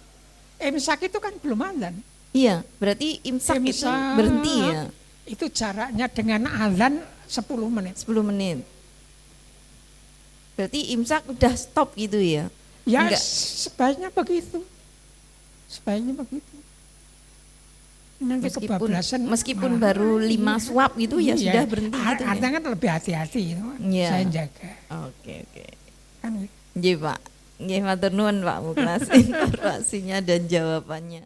Imsak itu kan belum azan. Iya, berarti imsak itu Imsak berhenti ya, Itu jaraknya dengan azan 10 menit. 10 menit. Berarti imsak udah stop gitu ya? Ya Enggak. sebaiknya begitu. Sebaiknya begitu. Nanti kebablasan. Meskipun malah- baru 5 suap gitu ya Iya, sudah berhenti gitu ya? artinya kan lebih hati-hati. Iya. Saya jaga. Oke. Kan gitu. Nggih Pak. Nggih matur nuwun Pak Muklas informasinya dan jawabannya.